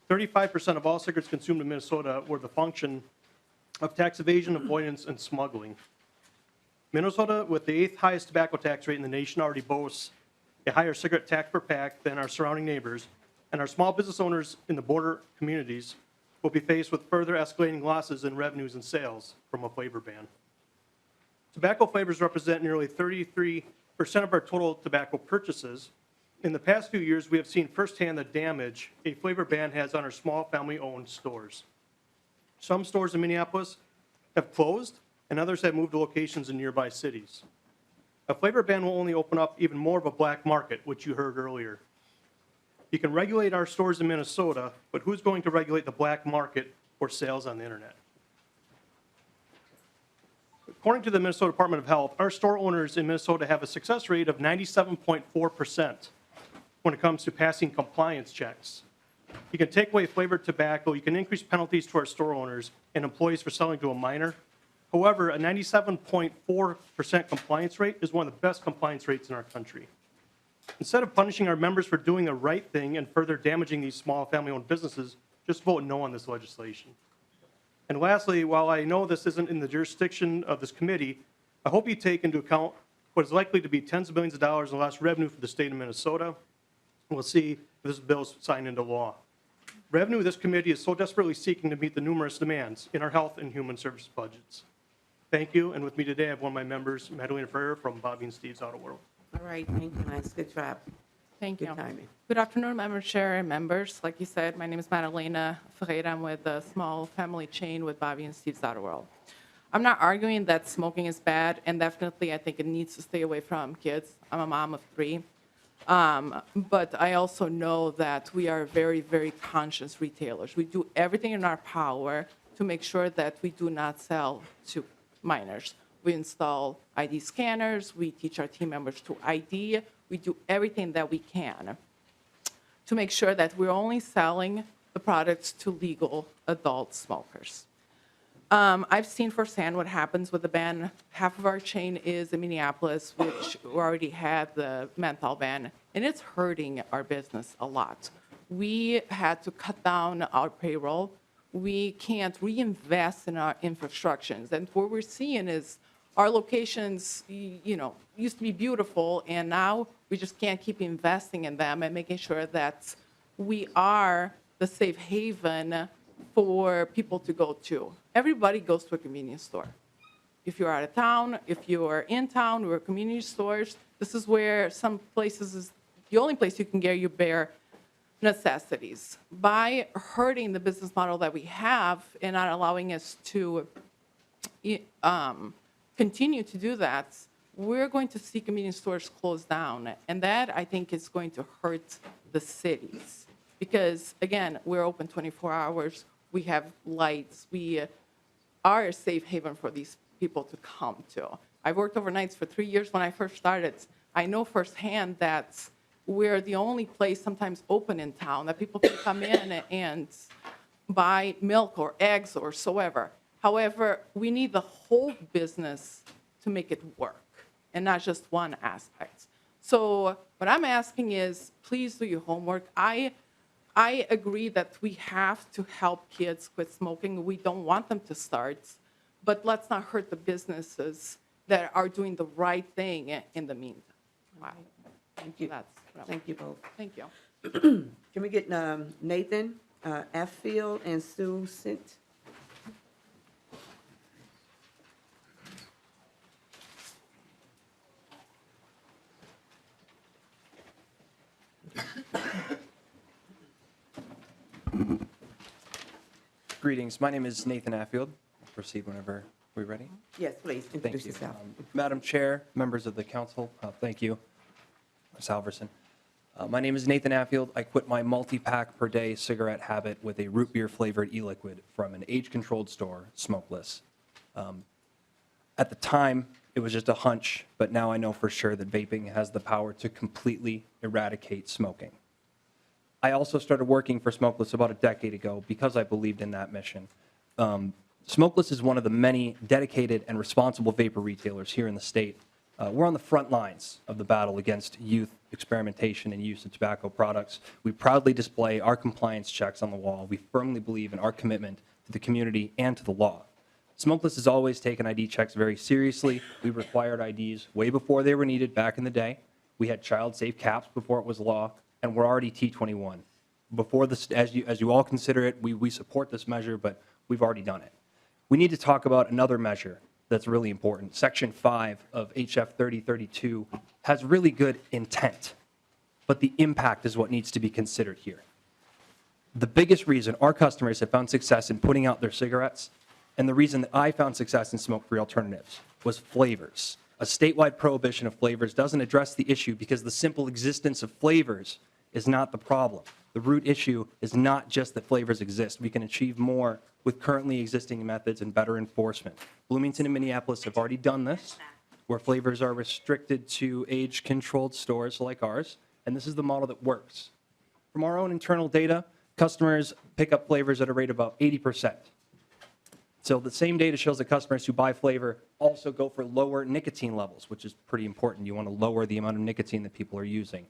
[SPEAKER 14] 35% of all cigarettes consumed in Minnesota were the function of tax evasion, avoidance, and smuggling. Minnesota, with the 8th highest tobacco tax rate in the nation, already boasts a higher cigarette tax per pack than our surrounding neighbors, and our small business owners in the border communities will be faced with further escalating losses in revenues and sales from a flavor ban. Tobacco flavors represent nearly 33% of our total tobacco purchases. In the past few years, we have seen firsthand the damage a flavor ban has on our small family-owned stores. Some stores in Minneapolis have closed, and others have moved to locations in nearby cities. A flavor ban will only open up even more of a black market, which you heard earlier. You can regulate our stores in Minnesota, but who's going to regulate the black market or sales on the internet? According to the Minnesota Department of Health, our store owners in Minnesota have a success rate of 97.4% when it comes to passing compliance checks. You can take away flavored tobacco, you can increase penalties to our store owners and employees for selling to a minor. However, a 97.4% compliance rate is one of the best compliance rates in our country. Instead of punishing our members for doing the right thing and further damaging these small family-owned businesses, just vote no on this legislation. And lastly, while I know this isn't in the jurisdiction of this committee, I hope you take into account what is likely to be tens of millions of dollars in lost revenue for the state of Minnesota. We'll see if this bill is signed into law. Revenue this committee is so desperately seeking to meet the numerous demands in our health and human services budgets. Thank you, and with me today I have one of my members, Madalena from Bobby and Steve's Auto World.
[SPEAKER 1] All right, thank you, Lance. Good job.
[SPEAKER 2] Thank you.
[SPEAKER 1] Good timing.
[SPEAKER 2] Good afternoon, Madam Chair and members. Like you said, my name is Madalena Ferreira. I'm with a small family chain with Bobby and Steve's Auto World. I'm not arguing that smoking is bad, and definitely I think it needs to stay away from kids. I'm a mom of 3. But I also know that we are very, very conscious retailers. We do everything in our power to make sure that we do not sell to minors. We install ID scanners. We teach our team members to ID. We do everything that we can to make sure that we're only selling the products to legal adult smokers. I've seen firsthand what happens with the ban. Half of our chain is in Minneapolis, which already had the menthol ban, and it's hurting our business a lot. We had to cut down our payroll. We can't reinvest in our infrastructures. And what we're seeing is our locations, used to be beautiful, and now we just can't keep investing in them and making sure that we are the safe haven for people to go to. Everybody goes to a convenience store. If you're out of town, if you're in town, we're community stores. This is where some places is the only place you can get your bare necessities. By hurting the business model that we have and not allowing us to continue to do that, we're going to see convenience stores close down. And that, I think, is going to hurt the cities. Because, again, we're open 24 hours. We have lights. We are a safe haven for these people to come to. I worked overnights for 3 years when I first started. I know firsthand that we're the only place sometimes open in town that people can come in and buy milk or eggs or so ever. However, we need the whole business to make it work and not just one aspect. So what I'm asking is, please do your homework. I agree that we have to help kids quit smoking. We don't want them to start, but let's not hurt the businesses that are doing the right thing in the meantime. Wow.
[SPEAKER 1] Thank you. Thank you both.
[SPEAKER 2] Thank you.
[SPEAKER 1] Can we get Nathan Affield and Sue Sindt?
[SPEAKER 15] Greetings. My name is Nathan Affield. Proceed whenever we're ready.
[SPEAKER 1] Yes, please,
[SPEAKER 15] Thank
[SPEAKER 1] introduce
[SPEAKER 15] you.
[SPEAKER 1] yourself.
[SPEAKER 15] Madam Chair, members of the council, thank you. Ms. Halverson. My name is Nathan Affield. I quit my multi-pack per day cigarette habit with a root beer flavored e-liquid from an age-controlled store, smokeless. At the time, it was just a hunch, but now I know for sure that vaping has the power to completely eradicate smoking. I also started working for Smokeless about a decade ago because I believed in that mission. Smokeless is one of the many dedicated and responsible vapor retailers here in the state. We're on the front lines of the battle against youth experimentation and use of tobacco products. We proudly display our compliance checks on the wall. We firmly believe in our commitment to the community and to the law. Smokeless has always taken ID checks very seriously. We required IDs way before they were needed back in the day. We had child-safe caps before it was law, and we're already T21. Before this, as you all consider it, we support this measure, but we've already done it. We need to talk about another measure that's really important. Section 5 of HF 3032 has really good intent, but the impact is what needs to be considered here. The biggest reason our customers have found success in putting out their cigarettes, and the reason that I found success in smoke-free alternatives, was flavors. A statewide prohibition of flavors doesn't address the issue because the simple existence of flavors is not the problem. The root issue is not just that flavors exist. We can achieve more with currently existing methods and better enforcement. Bloomington and Minneapolis have already done this, where flavors are restricted to age-controlled stores like ours, and this is the model that works. From our own internal data, customers pick up flavors at a rate of about 80%. So the same data shows that customers who buy flavor also go for lower nicotine levels, which is pretty important. You want to lower the amount of nicotine that people are using.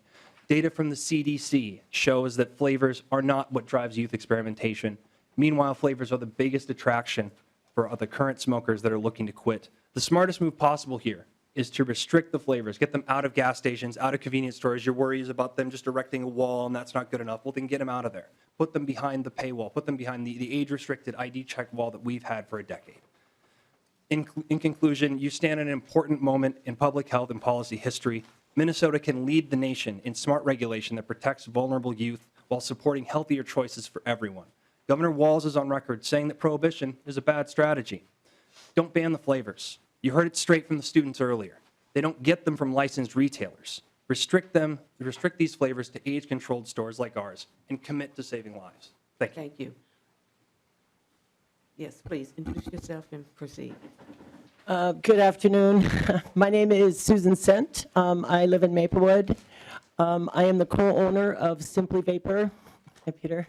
[SPEAKER 15] Data from the CDC shows that flavors are not what drives youth experimentation. Meanwhile, flavors are the biggest attraction for the current smokers that are looking to quit. The smartest move possible here is to restrict the flavors, get them out of gas stations, out of convenience stores. Your worry is about them just erecting a wall and that's not good enough. Well, then get them out of there. put them behind the paywall, put them behind the age-restricted ID check wall that we've had for a decade. In conclusion, you stand at an important moment in public health and policy history. Minnesota can lead the nation in smart regulation that protects vulnerable youth while supporting healthier choices for everyone. Governor Walz is on record saying that prohibition is a bad strategy. Don't ban the flavors. You heard it straight from the students earlier. They don't get them from licensed retailers. Restrict these flavors to age-controlled stores like ours and commit to saving lives. Thank you.
[SPEAKER 1] Thank you. Yes, please, introduce yourself and proceed.
[SPEAKER 16] Good afternoon. My name is Susan Sindt. I live in Maplewood. I am the co-owner of Simply Vapor. Hi, Peter.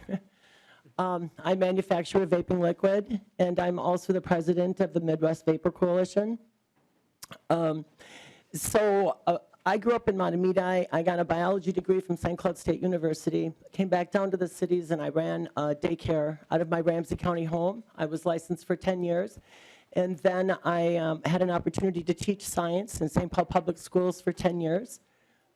[SPEAKER 16] I manufacture a vaping liquid, and I'm also the president of the Midwest Vapor Coalition. I grew up in Matamidi. I got a biology degree from St. Cloud State University. Came back down to the cities, and I ran daycare out of my Ramsey County home. I was licensed for 10 years. And then I had an opportunity to teach science in St. Paul Public Schools for 10 years.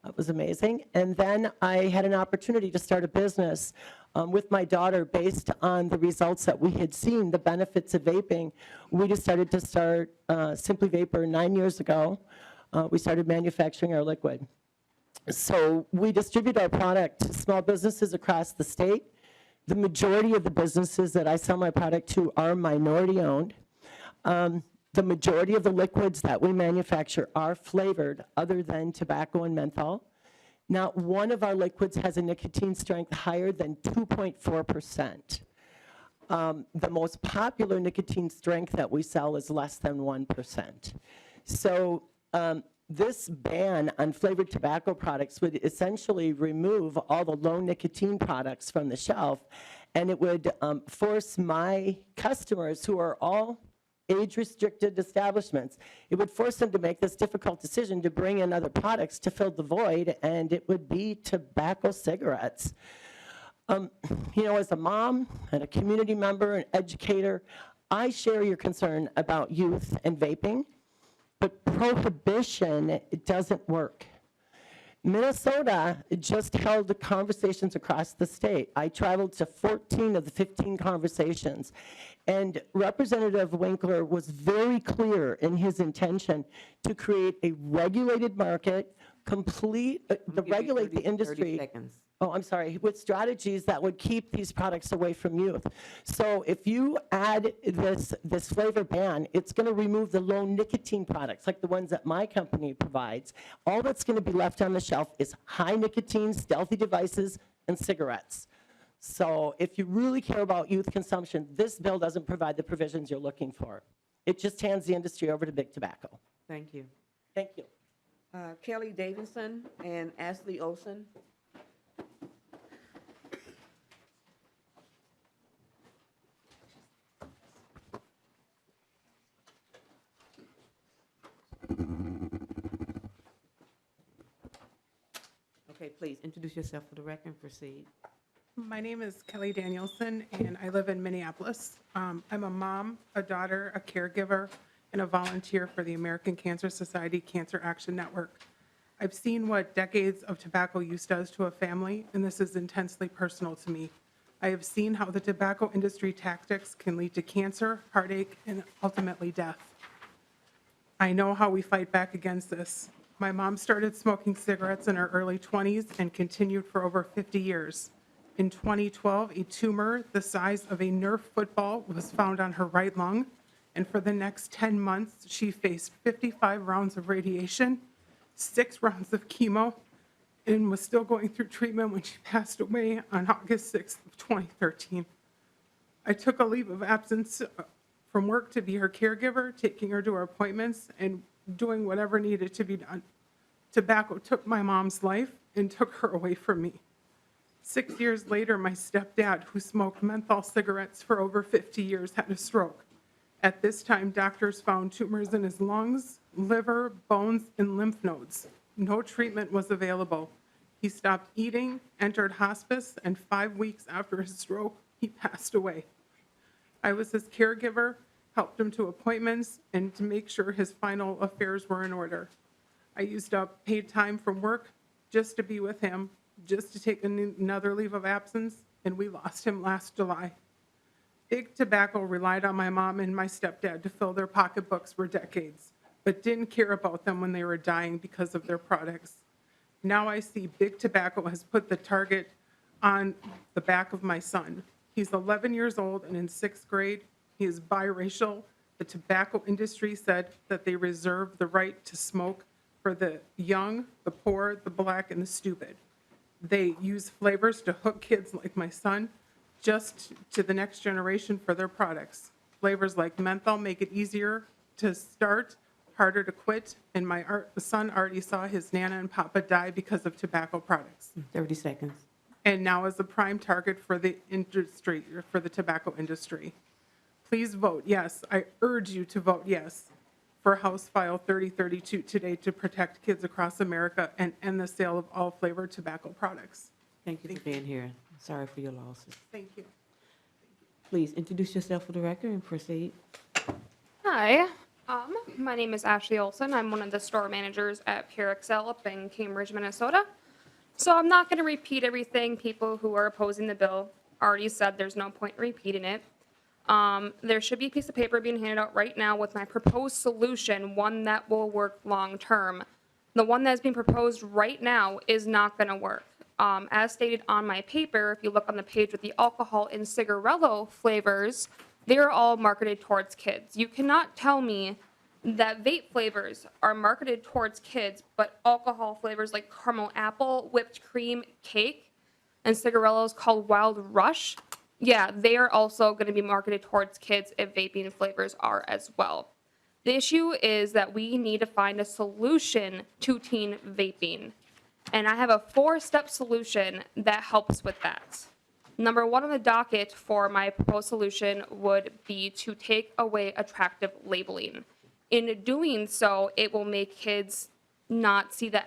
[SPEAKER 16] That was amazing. And then I had an opportunity to start a business with my daughter based on the results that we had seen, the benefits of vaping. We decided to start Simply Vapor 9 years ago. We started manufacturing our liquid. So we distribute our product to small businesses across the state. The majority of the businesses that I sell my product to are minority owned. The majority of the liquids that we manufacture are flavored other than tobacco and menthol. Not one of our liquids has a nicotine strength higher than 2.4%. The most popular nicotine strength that we sell is less than 1%. So this ban on flavored tobacco products would essentially remove all the low nicotine products from the shelf, and it would force my customers, who are all age-restricted establishments, it would force them to make this difficult decision to bring in other products to fill the void, and it would be tobacco cigarettes. You know, as a mom and a community member, an educator, I share your concern about youth and vaping, but prohibition, it doesn't work. Minnesota just held conversations across the state. I traveled to 14 of the 15 conversations, and Representative Winkler was very clear in his intention to create a regulated market, regulate the industry.
[SPEAKER 1] 30 seconds.
[SPEAKER 16] Oh, I'm sorry, with strategies that would keep these products away from youth. So if you add this flavor ban, it's going to remove the low nicotine products, like the ones that my company provides. All that's going to be left on the shelf is high nicotine, stealthy devices, and cigarettes. So if you really care about youth consumption, this bill doesn't provide the provisions you're looking for. It just hands the industry over to big tobacco.
[SPEAKER 1] Thank you.
[SPEAKER 16] Thank you.
[SPEAKER 1] Kelly Davidson and Ashley Olson. Okay, please introduce yourself for the record and proceed.
[SPEAKER 2] My name is Kelly Danielson, and I live in Minneapolis. I'm a mom, a daughter, a caregiver, and a volunteer for the American Cancer Society Cancer Action Network. I've seen what decades of tobacco use does to a family, and this is intensely personal to me. I have seen how the tobacco industry tactics can lead to cancer, heartache, and ultimately death. I know how we fight back against this. My mom started smoking cigarettes in her early 20s and continued for over 50 years. In 2012, a tumor the size of a Nerf football was found on her right lung, and for the next 10 months, she faced 55 rounds of radiation, 6 rounds of chemo, and was still going through treatment when she passed away on August 6th of 2013. I took a leave of absence from work to be her caregiver, taking her to her appointments and doing whatever needed to be done. Tobacco took my mom's life and took her away from me. 6 years later, my stepdad, who smoked menthol cigarettes for over 50 years, had a stroke. At this time, doctors found tumors in his lungs, liver, bones, and lymph nodes. No treatment was available. He stopped eating, entered hospice, and 5 weeks after his stroke, he passed away. I was his caregiver, helped him to appointments, and to make sure his final affairs were in order. I used up paid time from work just to be with him, just to take another leave of absence, and we lost him last July. Big Tobacco relied on my mom and my stepdad to fill their pocketbooks for decades, but didn't care about them when they were dying because of their products. Now I see Big Tobacco has put the target on the back of my son. He's 11 years old and in 6th grade. He is biracial. The tobacco industry said that they reserve the right to smoke for the young, the poor, the black, and the stupid. They use flavors to hook kids like my son just to the next generation for their products. Flavors like menthol make it easier to start, harder to quit, and my son already saw his Nana and Papa die because of tobacco products.
[SPEAKER 1] 30 seconds.
[SPEAKER 2] And now is a prime target for the industry, for the tobacco industry. Please vote yes. I urge you to vote yes for House File 3032 today to protect kids across America and end the sale of all flavored tobacco products.
[SPEAKER 1] Thank you for being here. Sorry for your losses.
[SPEAKER 2] Thank you.
[SPEAKER 1] Please introduce yourself for the record and proceed.
[SPEAKER 17] Hi, my name is Ashley Olson. I'm one of the store managers at Pure Excel up in Cambridge, Minnesota. So I'm not going to repeat everything people who are opposing the bill already said. There's no point in repeating it. There should be a piece of paper being handed out right now with my proposed solution, one that will work long term. The one that is being proposed right now is not going to work. As stated on my paper, if you look on the page with the alcohol and cigarello flavors, they're all marketed towards kids. You cannot tell me that vape flavors are marketed towards kids, but alcohol flavors like caramel apple, whipped cream, cake, and cigarellos called Wild Rush, yeah, they are also going to be marketed towards kids if vaping flavors are as well. The issue is that we need to find a solution to teen vaping. And I have a 4-step solution that helps with that. Number 1 on the docket for my proposed solution would be to take away attractive labeling. In doing so, it will make kids not see the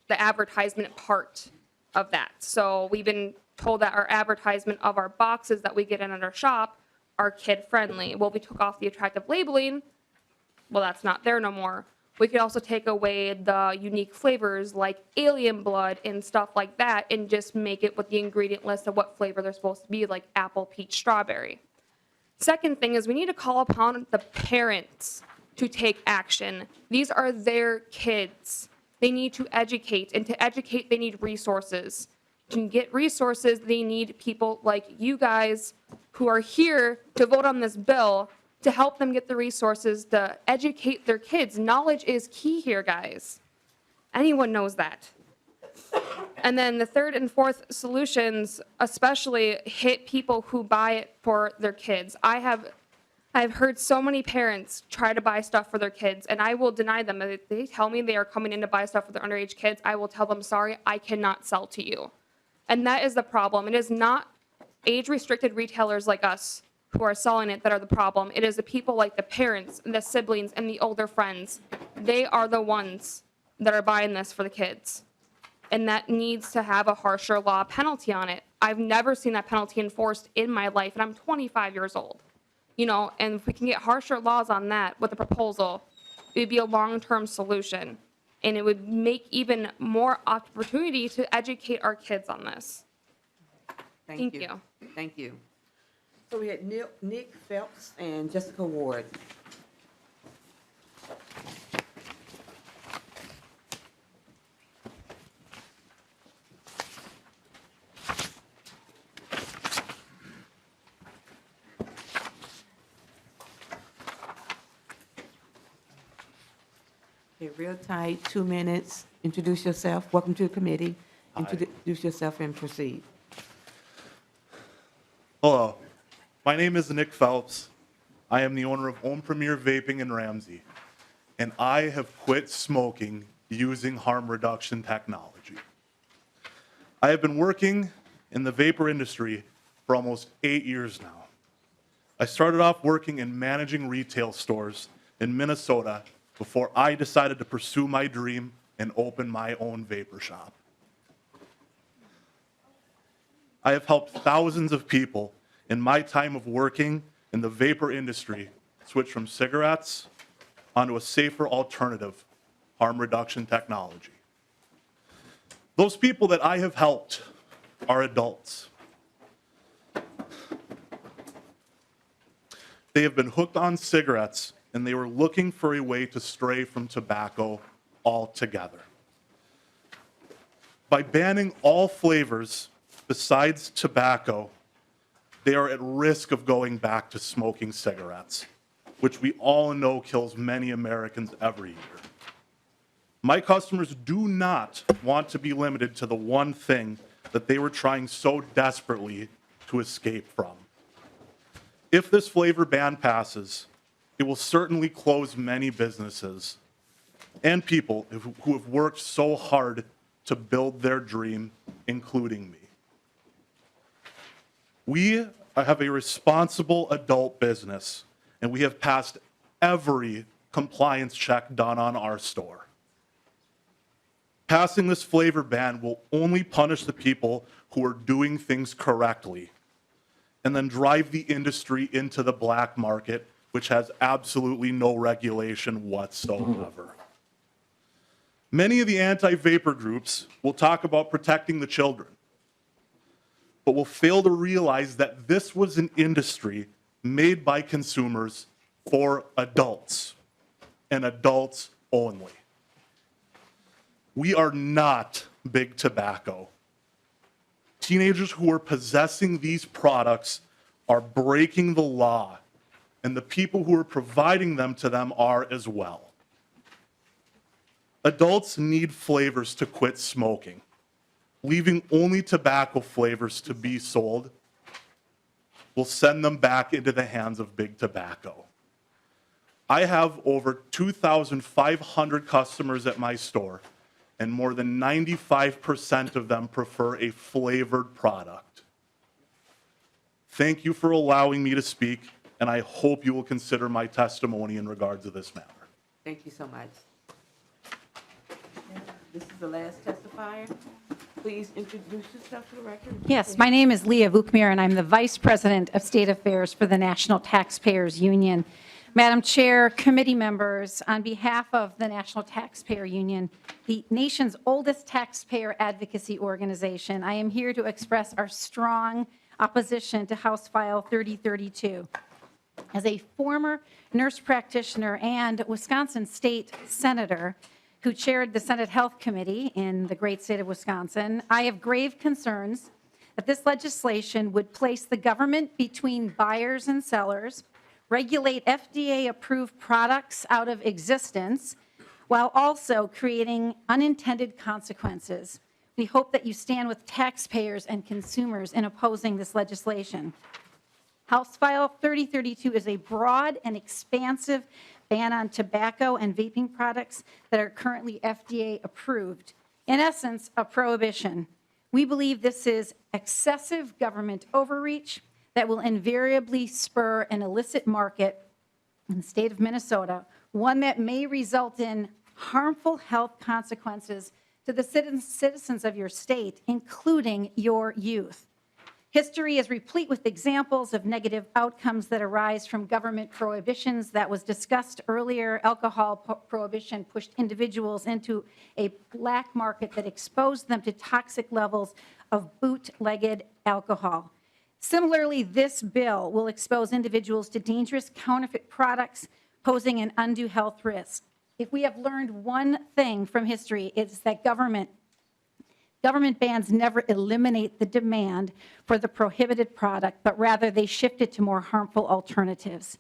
[SPEAKER 17] advertisement part of that. So we've been told that our advertisement of our boxes that we get in at our shop are kid-friendly. Well, we took off the attractive labeling. Well, that's not there no more. We could also take away the unique flavors like alien blood and stuff like that and just make it with the ingredient list of what flavor they're supposed to be, like apple, peach, strawberry. Second thing is we need to call upon the parents to take action. These are their kids. They need to educate, and to educate, they need resources. To get resources, they need people like you guys who are here to vote on this bill to help them get the resources to educate their kids. Knowledge is key here, guys. Anyone knows that. And then the third and fourth solutions especially hit people who buy it for their kids. I've heard so many parents try to buy stuff for their kids, and I will deny them. If they tell me they are coming in to buy stuff for their underage kids, I will tell them, sorry, I cannot sell to you. And that is the problem. It is not age-restricted retailers like us who are selling it that are the problem. It is the people like the parents, and the siblings, and the older friends. They are the ones that are buying this for the kids. And that needs to have a harsher law penalty on it. I've never seen that penalty enforced in my life, and I'm 25 years old. You know, and if we can get harsher laws on that with a proposal, it would be a long-term solution. And it would make even more opportunity to educate our kids on this. Thank you.
[SPEAKER 1] Thank you. So we had Nick Phelps and Jessica Ward. Okay, real tight, 2 minutes. Introduce yourself. Welcome to the committee. Introduce yourself and proceed.
[SPEAKER 18] Hello, my name is Nick Phelps. I am the owner of Home Premier Vaping in Ramsey, and I have quit smoking using harm reduction technology. I have been working in the vapor industry for almost 8 years now. I started off working in managing retail stores in Minnesota before I decided to pursue my dream and open my own vapor shop. I have helped thousands of people in my time of working in the vapor industry switch from cigarettes onto a safer alternative, harm reduction technology. Those people that I have helped are adults. They have been hooked on cigarettes, and they were looking for a way to stray from tobacco altogether. By banning all flavors besides tobacco, they are at risk of going back to smoking cigarettes, which we all know kills many Americans every year. My customers do not want to be limited to the one thing that they were trying so desperately to escape from. If this flavor ban passes, it will certainly close many businesses and people who have worked so hard to build their dream, including me. We have a responsible adult business, and we have passed every compliance check done on our store. Passing this flavor ban will only punish the people who are doing things correctly and then drive the industry into the black market, which has absolutely no regulation whatsoever. Many of the anti-vapor groups will talk about protecting the children, but will fail to realize that this was an industry made by consumers for adults and adults only. We are not big tobacco. Teenagers who are possessing these products are breaking the law, and the people who are providing them to them are as well. Adults need flavors to quit smoking. Leaving only tobacco flavors to be sold will send them back into the hands of big tobacco. I have over 2,500 customers at my store, and more than 95% of them prefer a flavored product. Thank you for allowing me to speak, and I hope you will consider my testimony in regards to this matter.
[SPEAKER 1] Thank you so much. This is the last testifier. Please introduce yourself to the record.
[SPEAKER 19] Yes, my name is Leah Vukmir, and I'm the Vice President of State Affairs for the National Taxpayers Union. Madam Chair, committee members, on behalf of the National Taxpayer Union, the nation's oldest taxpayer advocacy organization, I am here to express our strong opposition to House File 3032. As a former nurse practitioner and Wisconsin State Senator who chaired the Senate Health Committee in the great state of Wisconsin, I have grave concerns that this legislation would place the government between buyers and sellers, regulate FDA-approved products out of existence, while also creating unintended consequences. We hope that you stand with taxpayers and consumers in opposing this legislation. House File 3032 is a broad and expansive ban on tobacco and vaping products that are currently FDA approved. In essence, a prohibition. We believe this is excessive government overreach that will invariably spur an illicit market in the state of Minnesota, one that may result in harmful health consequences to the citizens of your state, including your youth. History is replete with examples of negative outcomes that arise from government prohibitions that was discussed earlier. Alcohol prohibition pushed individuals into a black market that exposed them to toxic levels of bootlegged alcohol. Similarly, this bill will expose individuals to dangerous counterfeit products, posing an undue health risk. If we have learned one thing from history, it's that government bans never eliminate the demand for the prohibited product, but rather they shift it to more harmful alternatives.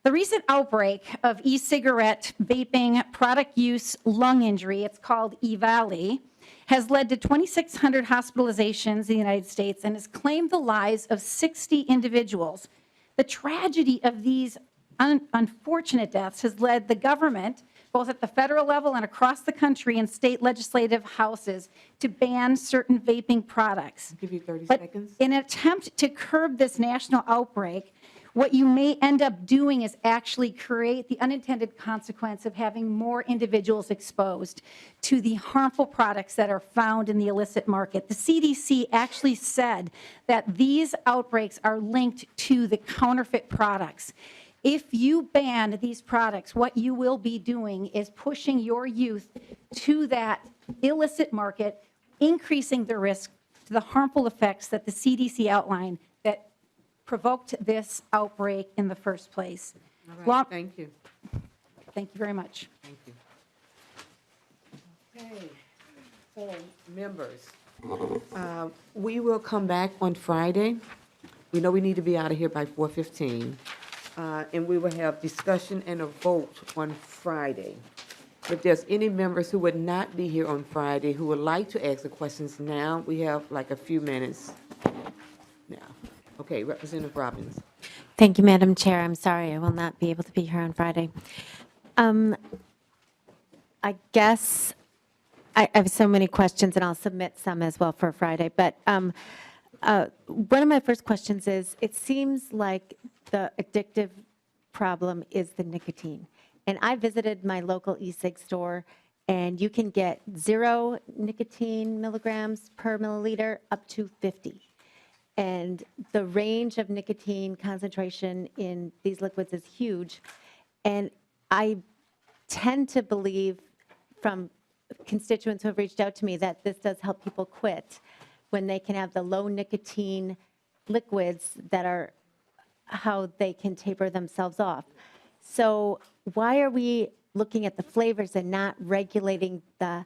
[SPEAKER 19] The recent outbreak of e-cigarette vaping product use lung injury, it's called EVALI, has led to 2,600 hospitalizations in the United States and has claimed the lives of 60 individuals. The tragedy of these unfortunate deaths has led the government, both at the federal level and across the country in state legislative houses, to ban certain vaping products.
[SPEAKER 1] I'll give you 30
[SPEAKER 19] but
[SPEAKER 1] seconds.
[SPEAKER 19] in an attempt to curb this national outbreak, what you may end up doing is actually create the unintended consequence of having more individuals exposed to the harmful products that are found in the illicit market. The CDC actually said that these outbreaks are linked to the counterfeit products. If you ban these products, what you will be doing is pushing your youth to that illicit market, increasing the risk to the harmful effects that the CDC outlined that provoked this outbreak in the first place.
[SPEAKER 1] All right,
[SPEAKER 19] Law-
[SPEAKER 1] thank you.
[SPEAKER 19] Thank you very much.
[SPEAKER 1] Thank you. Okay, so members, we will come back on Friday. We know we need to be out of here by 4:15. And we will have discussion and a vote on Friday. If there's any members who would not be here on Friday who would like to ask the questions now, we have like a few minutes now. Okay, Representative Robbins.
[SPEAKER 20] Thank you, Madam Chair. I'm sorry I will not be able to be here on Friday. I guess I have so many questions, and I'll submit some as well for Friday. But one of my first questions is, it seems like the addictive problem is the nicotine. And I visited my local e-cig store, and you can get 0 nicotine milligrams per milliliter up to 50. And the range of nicotine concentration in these liquids is huge. And I tend to believe from constituents who have reached out to me that this does help people quit when they can have the low nicotine liquids that are how they can taper themselves off. So why are we looking at the flavors and not regulating the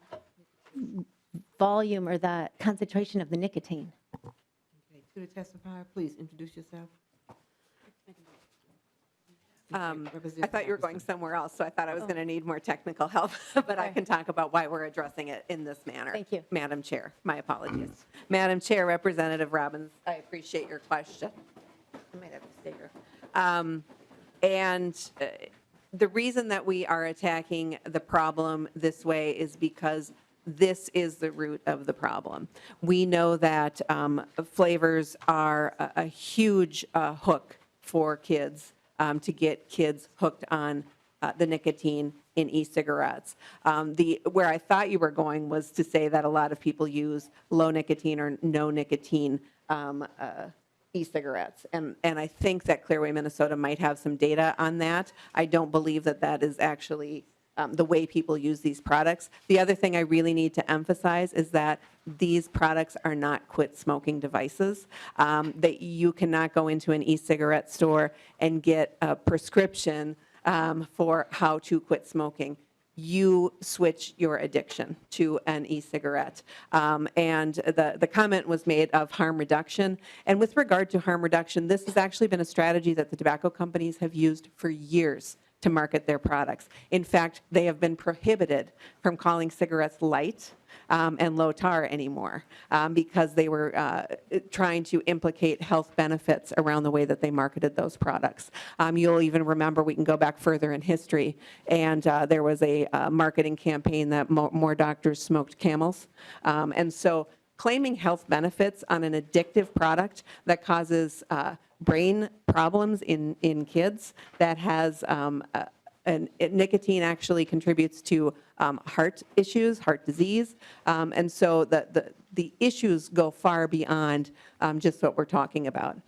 [SPEAKER 20] volume or the concentration of the nicotine?
[SPEAKER 1] Okay, to the testifier, please introduce yourself.
[SPEAKER 3] I thought you were going somewhere else, so I thought I was going to need more technical help, but I can talk about why we're addressing it in this manner.
[SPEAKER 20] Thank you.
[SPEAKER 3] Madam Chair, my apologies. Madam Chair, Representative Robbins, I appreciate your question. I might have to stay here. The reason that we are attacking the problem this way is because this is the root of the problem. We know that flavors are a huge hook for kids, to get kids hooked on the nicotine in e-cigarettes. Where I thought you were going was to say that a lot of people use low nicotine or no nicotine e-cigarettes. And I think that Clearway, Minnesota might have some data on that. I don't believe that that is actually the way people use these products. The other thing I really need to emphasize is that these products are not quit smoking devices. That you cannot go into an e-cigarette store and get a prescription for how to quit smoking. You switch your addiction to an e-cigarette. And the comment was made of harm reduction. And with regard to harm reduction, this has actually been a strategy that the tobacco companies have used for years to market their products. In fact, they have been prohibited from calling cigarettes light and low tar anymore because they were trying to implicate health benefits around the way that they marketed those products. You'll even remember, we can go back further in history, and there was a marketing campaign that more doctors smoked Camels. And so claiming health benefits on an addictive product that causes brain problems in kids, that has nicotine actually contributes to heart issues, heart disease. And so the issues go far beyond just what we're talking about.